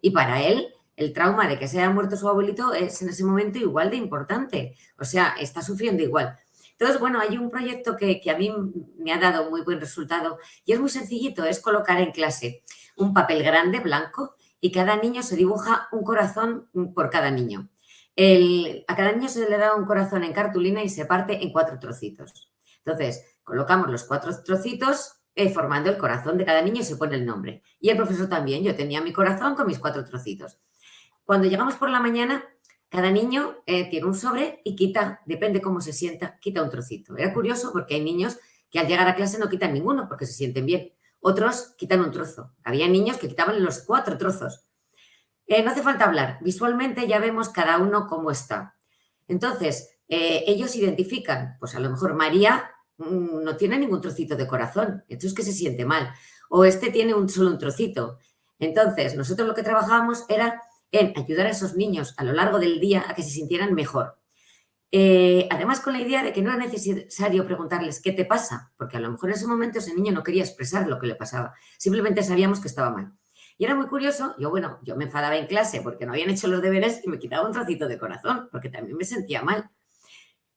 Y para él, el trauma de que se haya muerto su abuelito es en ese momento igual de importante. O sea, está sufriendo igual. Entonces, bueno, hay un proyecto que a mí me ha dado muy buen resultado y es muy sencillito, es colocar en clase un papel grande, blanco, y cada niño se dibuja un corazón por cada niño. A cada niño se le da un corazón en cartulina y se parte en 4 trocitos. Entonces, colocamos los 4 trocitos formando el corazón de cada niño y se pone el nombre. Y el profesor también, yo tenía mi corazón con mis 4 trocitos. Cuando llegamos por la mañana, cada niño tiene un sobre y quita, depende cómo se sienta, quita un trocito. Era curioso porque hay niños que al llegar a clase no quitan ninguno porque se sienten bien. Otros quitan un trozo. Había niños que quitaban los 4 trozos. No hace falta hablar, visualmente ya vemos cada uno cómo está. Entonces, ellos identifican, pues a lo mejor María no tiene ningún trocito de corazón, esto es que se siente mal, o este tiene solo un trocito. Entonces, nosotros lo que trabajábamos era en ayudar a esos niños a lo largo del día a que se sintieran mejor. Además, con la idea de que no era necesario preguntarles qué te pasa, porque a lo mejor en ese momento ese niño no quería expresar lo que le pasaba, simplemente sabíamos que estaba mal. Y era muy curioso, yo me enfadaba en clase porque no habían hecho los deberes y me quitaba un trocito de corazón, porque también me sentía mal.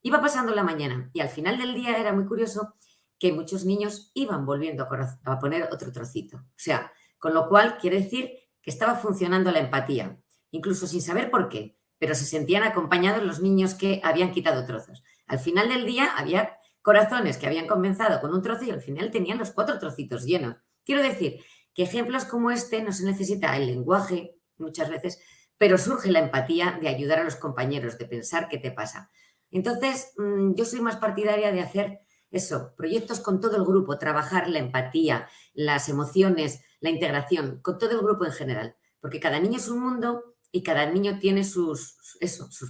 Iba pasando la mañana y al final del día era muy curioso que muchos niños iban volviendo a poner otro trocito. O sea, con lo cual quiere decir que estaba funcionando la empatía, incluso sin saber por qué, pero se sentían acompañados los niños que habían quitado trozos. Al final del día había corazones que habían comenzado con un trozo y al final tenían los 4 trocitos llenos. Quiero decir que ejemplos como este no se necesita el lenguaje muchas veces, pero surge la empatía de ayudar a los compañeros, de pensar qué te pasa. Entonces, yo soy más partidaria de hacer eso, proyectos con todo el grupo, trabajar la empatía, las emociones, la integración, con todo el grupo en general, porque cada niño es un mundo y cada niño tiene sus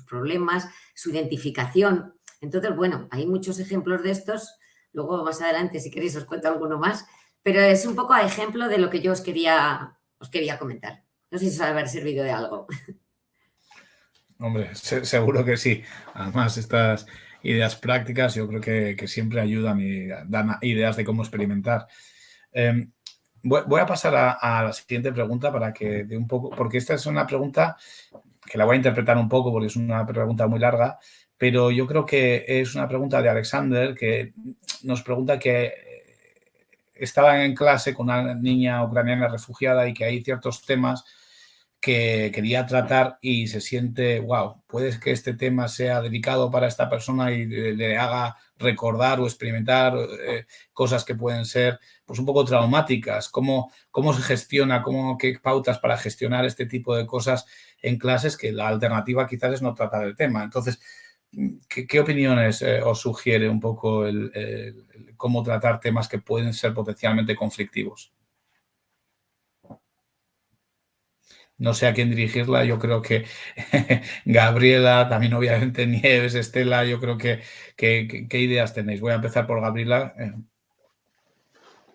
problemas, su identificación. Entonces, bueno, hay muchos ejemplos de estos, luego más adelante, si queréis, os cuento alguno más, pero es un poco a ejemplo de lo que yo os quería comentar. No sé si os va a haber servido de algo. Hombre, seguro que sí. Además, estas ideas prácticas yo creo que siempre ayudan y dan ideas de cómo experimentar. Voy a pasar a la siguiente pregunta para que dé un poco, porque esta es una pregunta que la voy a interpretar un poco porque es una pregunta muy larga, pero yo creo que es una pregunta de Alexander que nos pregunta que estaba en clase con una niña ucraniana refugiada y que hay ciertos temas que quería tratar y se siente, wow, puede que este tema sea dedicado para esta persona y le haga recordar o experimentar cosas que pueden ser pues un poco traumáticas. ¿Cómo se gestiona? ¿Qué pautas para gestionar este tipo de cosas en clases? Que la alternativa quizás es no tratar el tema. Entonces, ¿qué opiniones os sugiere un poco cómo tratar temas que pueden ser potencialmente conflictivos? No sé a quién dirigirla, yo creo que Gabriela, también obviamente Nieves, Estela, yo creo que ¿qué ideas tenéis? Voy a empezar por Gabriela.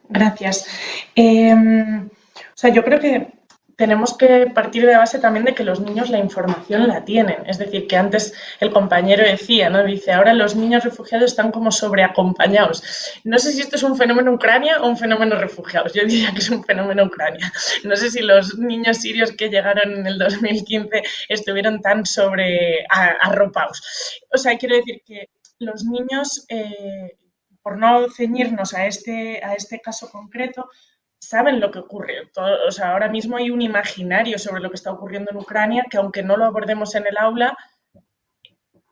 Gracias. Yo creo que tenemos que partir de base también de que los niños la información la tienen. Es decir, que antes el compañero decía, ¿no? Dice, ahora los niños refugiados están como sobreacompañados. No sé si esto es un fenómeno Ucrania o un fenómeno refugiados. Yo diría que es un fenómeno Ucrania. No sé si los niños sirios que llegaron en el 2015 estuvieron tan arropados. O sea, quiero decir que los niños, por no ceñirnos a este caso concreto, saben lo que ocurre. Ahora mismo hay un imaginario sobre lo que está ocurriendo en Ucrania que, aunque no lo abordemos en el aula,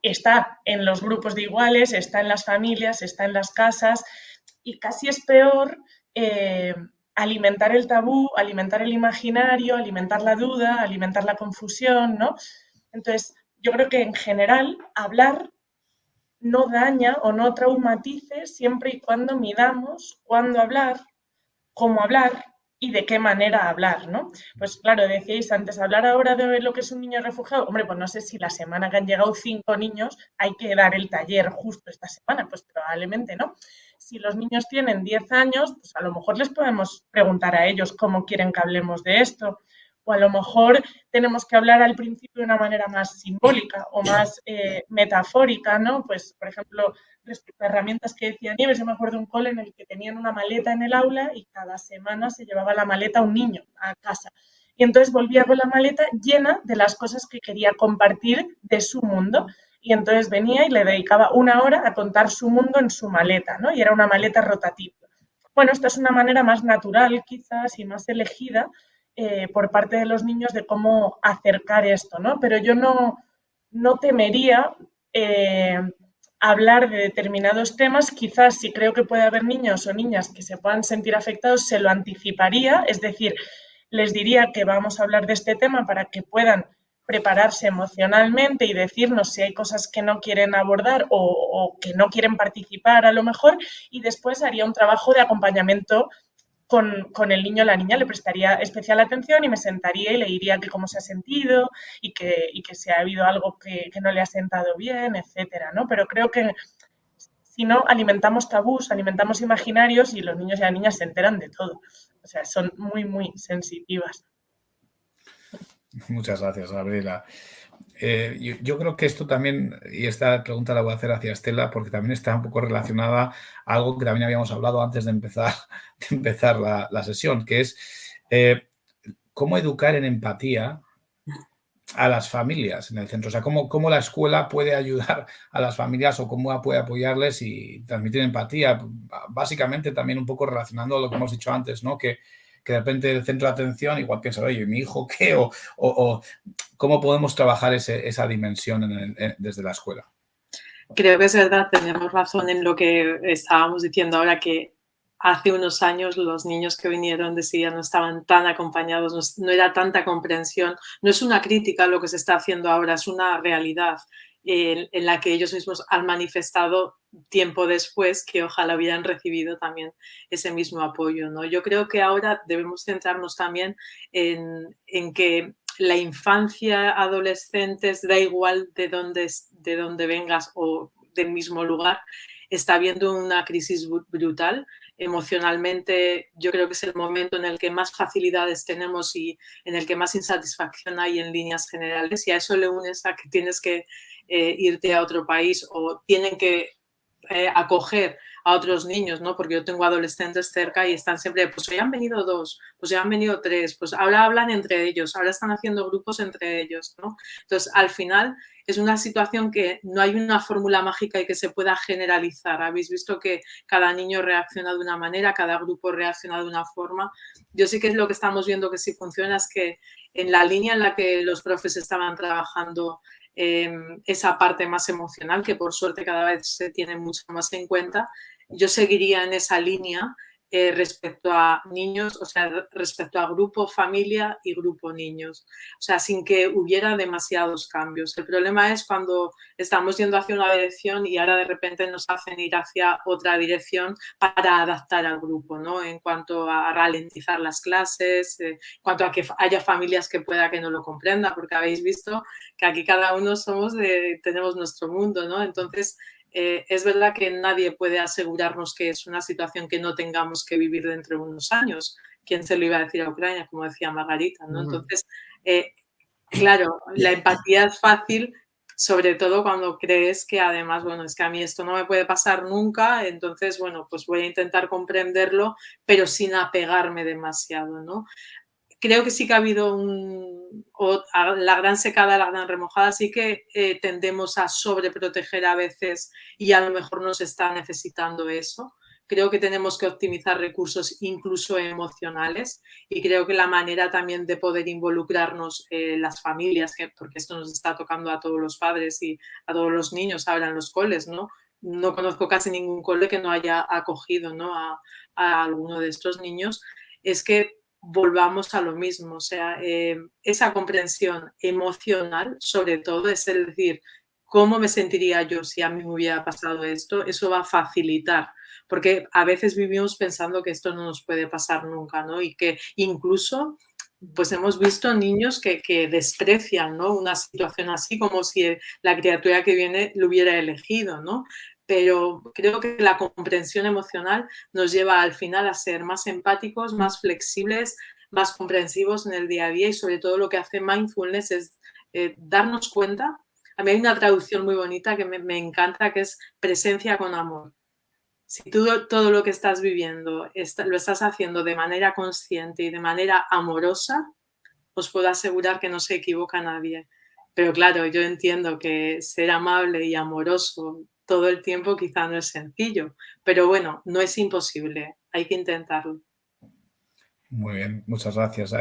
está en los grupos de iguales, está en las familias, está en las casas y casi es peor alimentar el tabú, alimentar el imaginario, alimentar la duda, alimentar la confusión, ¿no? Entonces, yo creo que en general hablar no daña o no traumatice siempre y cuando midamos cuándo hablar, cómo hablar y de qué manera hablar, ¿no? Pues claro, decíais antes, hablar ahora de lo que es un niño refugiado, hombre, pues no sé si la semana que han llegado 5 niños hay que dar el taller justo esta semana, pues probablemente no. Si los niños tienen 10 años, pues a lo mejor les podemos preguntar a ellos cómo quieren que hablemos de esto, o a lo mejor tenemos que hablar al principio de una manera más simbólica o más metafórica, ¿no? Pues, por ejemplo, respecto a herramientas que decía Nieves, yo me acuerdo de un cole en el que tenían una maleta en el aula y cada semana se llevaba la maleta un niño a casa. Y entonces volvía con la maleta llena de las cosas que quería compartir de su mundo. Y entonces venía y le dedicaba 1 hora a contar su mundo en su maleta, ¿no? Y era una maleta rotativa. Bueno, esta es una manera más natural quizás y más elegida por parte de los niños de cómo acercar esto, ¿no? Pero yo no temería hablar de determinados temas. Quizás si creo que puede haber niños o niñas que se puedan sentir afectados, se lo anticiparía, es decir, les diría que vamos a hablar de este tema para que puedan prepararse emocionalmente y decirnos si hay cosas que no quieren abordar o que no quieren participar a lo mejor, y después haría un trabajo de acompañamiento con el niño o la niña, le prestaría especial atención y me sentaría y le diría que cómo se ha sentido y que si ha habido algo que no le ha sentado bien, etcétera, ¿no? Pero creo que si no, alimentamos tabús, alimentamos imaginarios y los niños y las niñas se enteran de todo. O sea, son muy, muy sensitivas. Muchas gracias, Gabriela. Yo creo que esto también, y esta pregunta la voy a hacer hacia Estela, porque también está un poco relacionada a algo que también habíamos hablado antes de empezar la sesión, que es cómo educar en empatía a las familias en el centro. O sea, cómo la escuela puede ayudar a las familias o cómo puede apoyarles y transmitir empatía. Básicamente también un poco relacionando lo que hemos dicho antes, ¿no? Que de repente el centro de atención igual piensa, oye, ¿mi hijo qué? O cómo podemos trabajar esa dimensión desde la escuela. Creo que es verdad, tenemos razón en lo que estábamos diciendo ahora, que hace unos años los niños que vinieron de Siria no estaban tan acompañados, no era tanta comprensión. No es una crítica lo que se está haciendo ahora, es una realidad en la que ellos mismos han manifestado tiempo después que ojalá hubieran recibido también ese mismo apoyo, ¿no? Yo creo que ahora debemos centrarnos también en que la infancia, adolescentes, da igual de dónde vengas o del mismo lugar, está habiendo una crisis brutal. Emocionalmente, yo creo que es el momento en el que más facilidades tenemos y en el que más insatisfacción hay en líneas generales, y a eso le unes a que tienes que irte a otro país o tienen que acoger a otros niños, ¿no? Porque yo tengo adolescentes cerca y están siempre, pues hoy han venido 2, pues ya han venido 3, pues ahora hablan entre ellos, ahora están haciendo grupos entre ellos, ¿no? Entonces, al final es una situación que no hay una fórmula mágica y que se pueda generalizar. Habéis visto que cada niño reacciona de una manera, cada grupo reacciona de una forma. Yo sí que es lo que estamos viendo que sí funciona, es que en la línea en la que los profes estaban trabajando esa parte más emocional, que por suerte cada vez se tiene mucho más en cuenta, yo seguiría en esa línea respecto a niños, o sea, respecto a grupo familia y grupo niños, o sea, sin que hubiera demasiados cambios. El problema es cuando estamos yendo hacia una dirección y ahora de repente nos hacen ir hacia otra dirección para adaptar al grupo, ¿no? En cuanto a ralentizar las clases, en cuanto a que haya familias que pueda que no lo comprendan, porque habéis visto que aquí cada uno tenemos nuestro mundo, ¿no? Entonces, es verdad que nadie puede asegurarnos que es una situación que no tengamos que vivir dentro de unos años. ¿Quién se lo iba a decir a Ucrania? Como decía Margarita, ¿no? Entonces, claro, la empatía es fácil, sobre todo cuando crees que además, bueno, es que a mí esto no me puede pasar nunca, entonces, bueno, pues voy a intentar comprenderlo, pero sin apegarme demasiado, ¿no? Creo que sí que ha habido la gran secada, la gran remojada, sí que tendemos a sobreproteger a veces y a lo mejor nos está necesitando eso. Creo que tenemos que optimizar recursos incluso emocionales y creo que la manera también de poder involucrarnos las familias, porque esto nos está tocando a todos los padres y a todos los niños ahora en los coles, ¿no? No conozco casi ningún cole que no haya acogido, ¿no? a alguno de estos niños, es que volvamos a lo mismo, o sea, esa comprensión emocional, sobre todo, es decir, ¿cómo me sentiría yo si a mí me hubiera pasado esto? Eso va a facilitar, porque a veces vivimos pensando que esto no nos puede pasar nunca, ¿no? Y que incluso, pues hemos visto niños que desprecian, ¿no? Una situación así como si la criatura que viene lo hubiera elegido, ¿no? Pero creo que la comprensión emocional nos lleva al final a ser más empáticos, más flexibles, más comprensivos en el día a día y sobre todo lo que hace mindfulness es darnos cuenta. A mí hay una traducción muy bonita que me encanta, que es presencia con amor. Si tú todo lo que estás viviendo lo estás haciendo de manera consciente y de manera amorosa, os puedo asegurar que no se equivoca nadie. Pero claro, yo entiendo que ser amable y amoroso todo el tiempo quizá no es sencillo, pero bueno, no es imposible, hay que intentarlo. Muy bien, muchas gracias.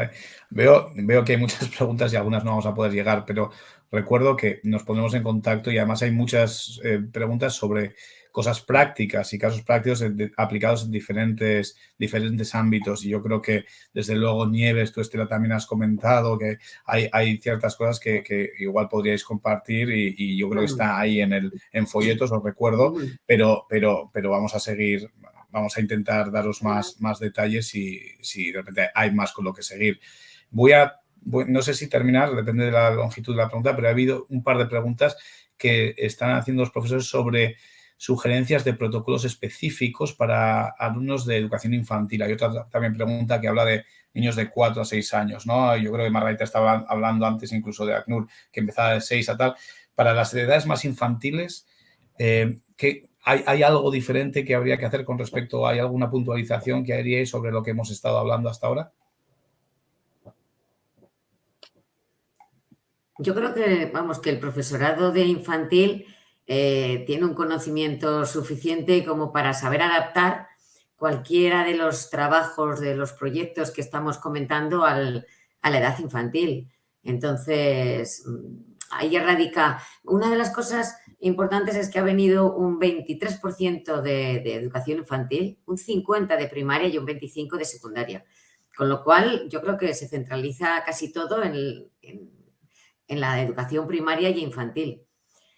Veo que hay muchas preguntas y algunas no vamos a poder llegar, pero recuerdo que nos ponemos en contacto y además hay muchas preguntas sobre cosas prácticas y casos prácticos aplicados en diferentes ámbitos. Y yo creo que, desde luego, Nieves, tú, Estela, también has comentado que hay ciertas cosas que igual podríais compartir y yo creo que está ahí en folletos, os recuerdo, pero vamos a seguir. Vamos a intentar daros más detalles si de repente hay más con lo que seguir. No sé si terminar, depende de la longitud de la pregunta, pero ha habido un par de preguntas que están haciendo los profesores sobre sugerencias de protocolos específicos para alumnos de educación infantil. Hay otra también pregunta que habla de niños de 4 a 6 años, ¿no? Yo creo que Margarita estaba hablando antes incluso de ACNUR, que empezaba de 6 a tal. Para las edades más infantiles, ¿hay algo diferente que habría que hacer con respecto? ¿Hay alguna puntualización que haríais sobre lo que hemos estado hablando hasta ahora? Yo creo que, vamos, que el profesorado de infantil tiene un conocimiento suficiente como para saber adaptar cualquiera de los trabajos, de los proyectos que estamos comentando a la edad infantil. Entonces, ahí radica. Una de las cosas importantes es que ha venido un 23% de educación infantil, un 50% de primaria y un 25% de secundaria. Con lo cual, yo creo que se centraliza casi todo en la educación primaria y infantil.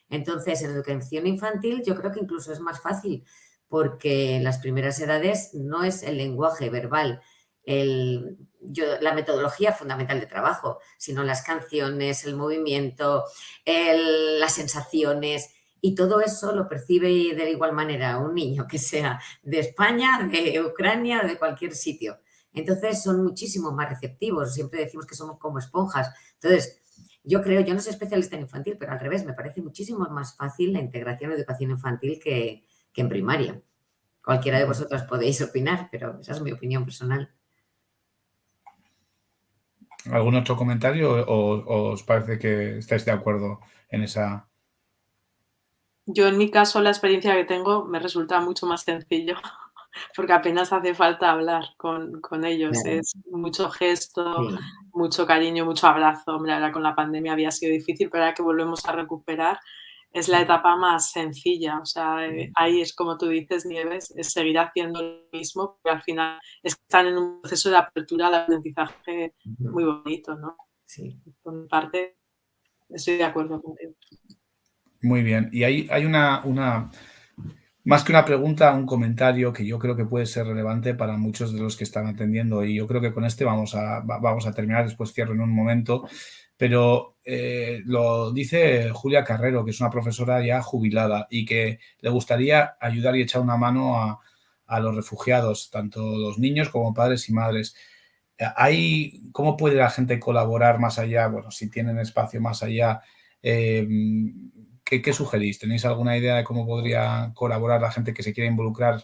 Entonces, en educación infantil yo creo que incluso es más fácil porque en las primeras edades no es el lenguaje verbal, la metodología fundamental de trabajo, sino las canciones, el movimiento, las sensaciones, y todo eso lo percibe de la igual manera un niño que sea de España, de Ucrania o de cualquier sitio. Entonces son muchísimo más receptivos, siempre decimos que somos como esponjas. Entonces, yo no soy especialista en infantil, pero al revés, me parece muchísimo más fácil la integración en educación infantil que en primaria. Cualquiera de vosotros podéis opinar, pero esa es mi opinión personal. ¿Algún otro comentario o os parece que estáis de acuerdo en esa? Yo, en mi caso, la experiencia que tengo me resulta mucho más sencillo porque apenas hace falta hablar con ellos. Claro. Es mucho gesto, Sí. mucho cariño, mucho abrazo. Hombre, ahora con la pandemia había sido difícil, pero ahora que volvemos a recuperar, es la etapa más sencilla. O sea, ahí es como tú dices, Nieves, es seguir haciendo lo mismo, porque al final están en un proceso de apertura al aprendizaje muy bonito, ¿no? Sí. Por mi parte, estoy de acuerdo contigo. Muy bien. Y hay una más que una pregunta, un comentario que yo creo que puede ser relevante para muchos de los que están atendiendo, y yo creo que con este vamos a terminar, después cierro en un momento, pero lo dice Julia Carrero, que es una profesora ya jubilada y que le gustaría ayudar y echar una mano a los refugiados, tanto los niños como padres y madres. ¿Cómo puede la gente colaborar más allá? Bueno, si tienen espacio más allá, ¿qué sugerís? ¿Tenéis alguna idea de cómo podría colaborar la gente que se quiera involucrar?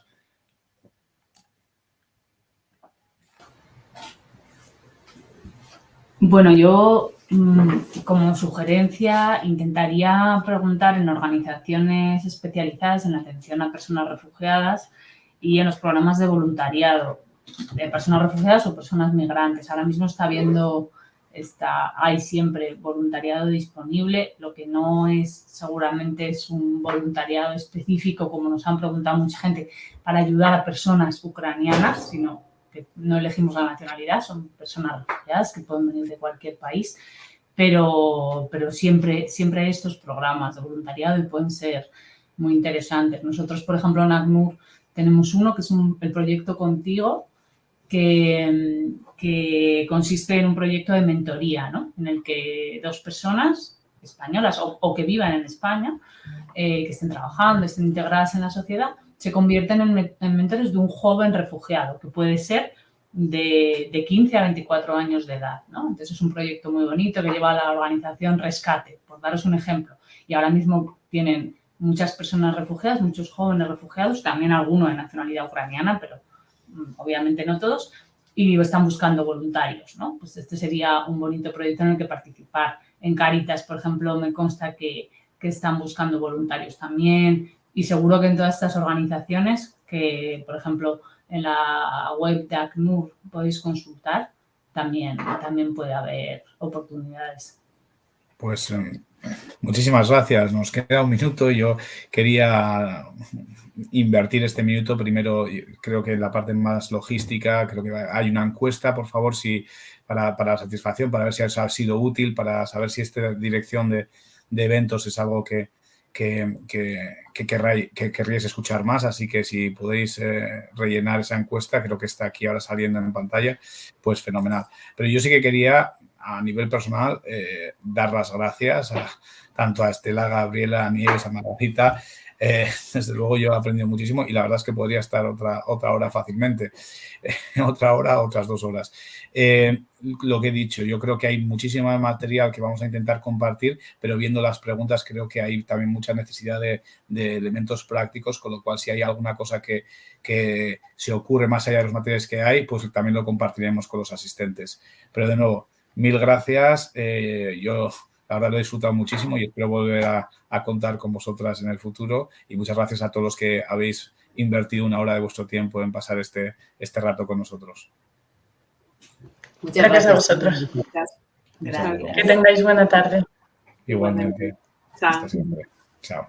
Bueno, yo como sugerencia intentaría preguntar en organizaciones especializadas en la atención a personas refugiadas y en los programas de voluntariado de personas refugiadas o personas migrantes. Ahora mismo hay siempre voluntariado disponible, lo que no es seguramente es un voluntariado específico, como nos han preguntado mucha gente, para ayudar a personas ucranianas, sino que no elegimos la nacionalidad, son personas refugiadas que pueden venir de cualquier país, pero siempre hay estos programas de voluntariado y pueden ser muy interesantes. Nosotros, por ejemplo, en ACNUR tenemos uno que es el proyecto Contigo, que consiste en un proyecto de mentoría, ¿no? En el que dos personas españolas o que vivan en España, que estén trabajando, estén integradas en la sociedad, se convierten en mentores de un joven refugiado, que puede ser de 15 a 24 años de edad, ¿no? Entonces, es un proyecto muy bonito que lleva a la organización Rescate, por daros un ejemplo. Y ahora mismo tienen muchas personas refugiadas, muchos jóvenes refugiados, también algunos de nacionalidad ucraniana, pero obviamente no todos, y están buscando voluntarios, ¿no? Pues este sería un bonito proyecto en el que participar. En Cáritas, por ejemplo, me consta que están buscando voluntarios también, y seguro que en todas estas organizaciones, que por ejemplo en la web de ACNUR podéis consultar, también puede haber oportunidades. Pues muchísimas gracias. Nos queda un minuto y yo quería invertir este minuto. Primero, creo que en la parte más logística, creo que hay una encuesta, por favor, para la satisfacción, para ver si ha sido útil, para saber si esta dirección de eventos es algo que querríais escuchar más. Así que si podéis rellenar esa encuesta, creo que está aquí ahora saliendo en pantalla, pues fenomenal. Pero yo sí que quería a nivel personal, dar las gracias tanto a Estela, a Gabriela, a Nieves, a Margarita. Desde luego yo he aprendido muchísimo y la verdad es que podría estar otra hora fácilmente, otra hora, otras 2 horas. Lo que he dicho, yo creo que hay muchísimo material que vamos a intentar compartir, pero viendo las preguntas creo que hay también mucha necesidad de elementos prácticos, con lo cual si hay alguna cosa que se ocurre más allá de los materiales que hay, pues también lo compartiremos con los asistentes. Pero de nuevo, mil gracias. Yo la verdad lo he disfrutado muchísimo y espero volver a contar con vosotras en el futuro. Y muchas gracias a todos los que habéis invertido 1 hora de vuestro tiempo en pasar este rato con nosotros. Muchas Gracias a gracias. vosotros. Gracias. Que tengáis buena tarde. Igualmente. Chao. Hasta siempre. Chao.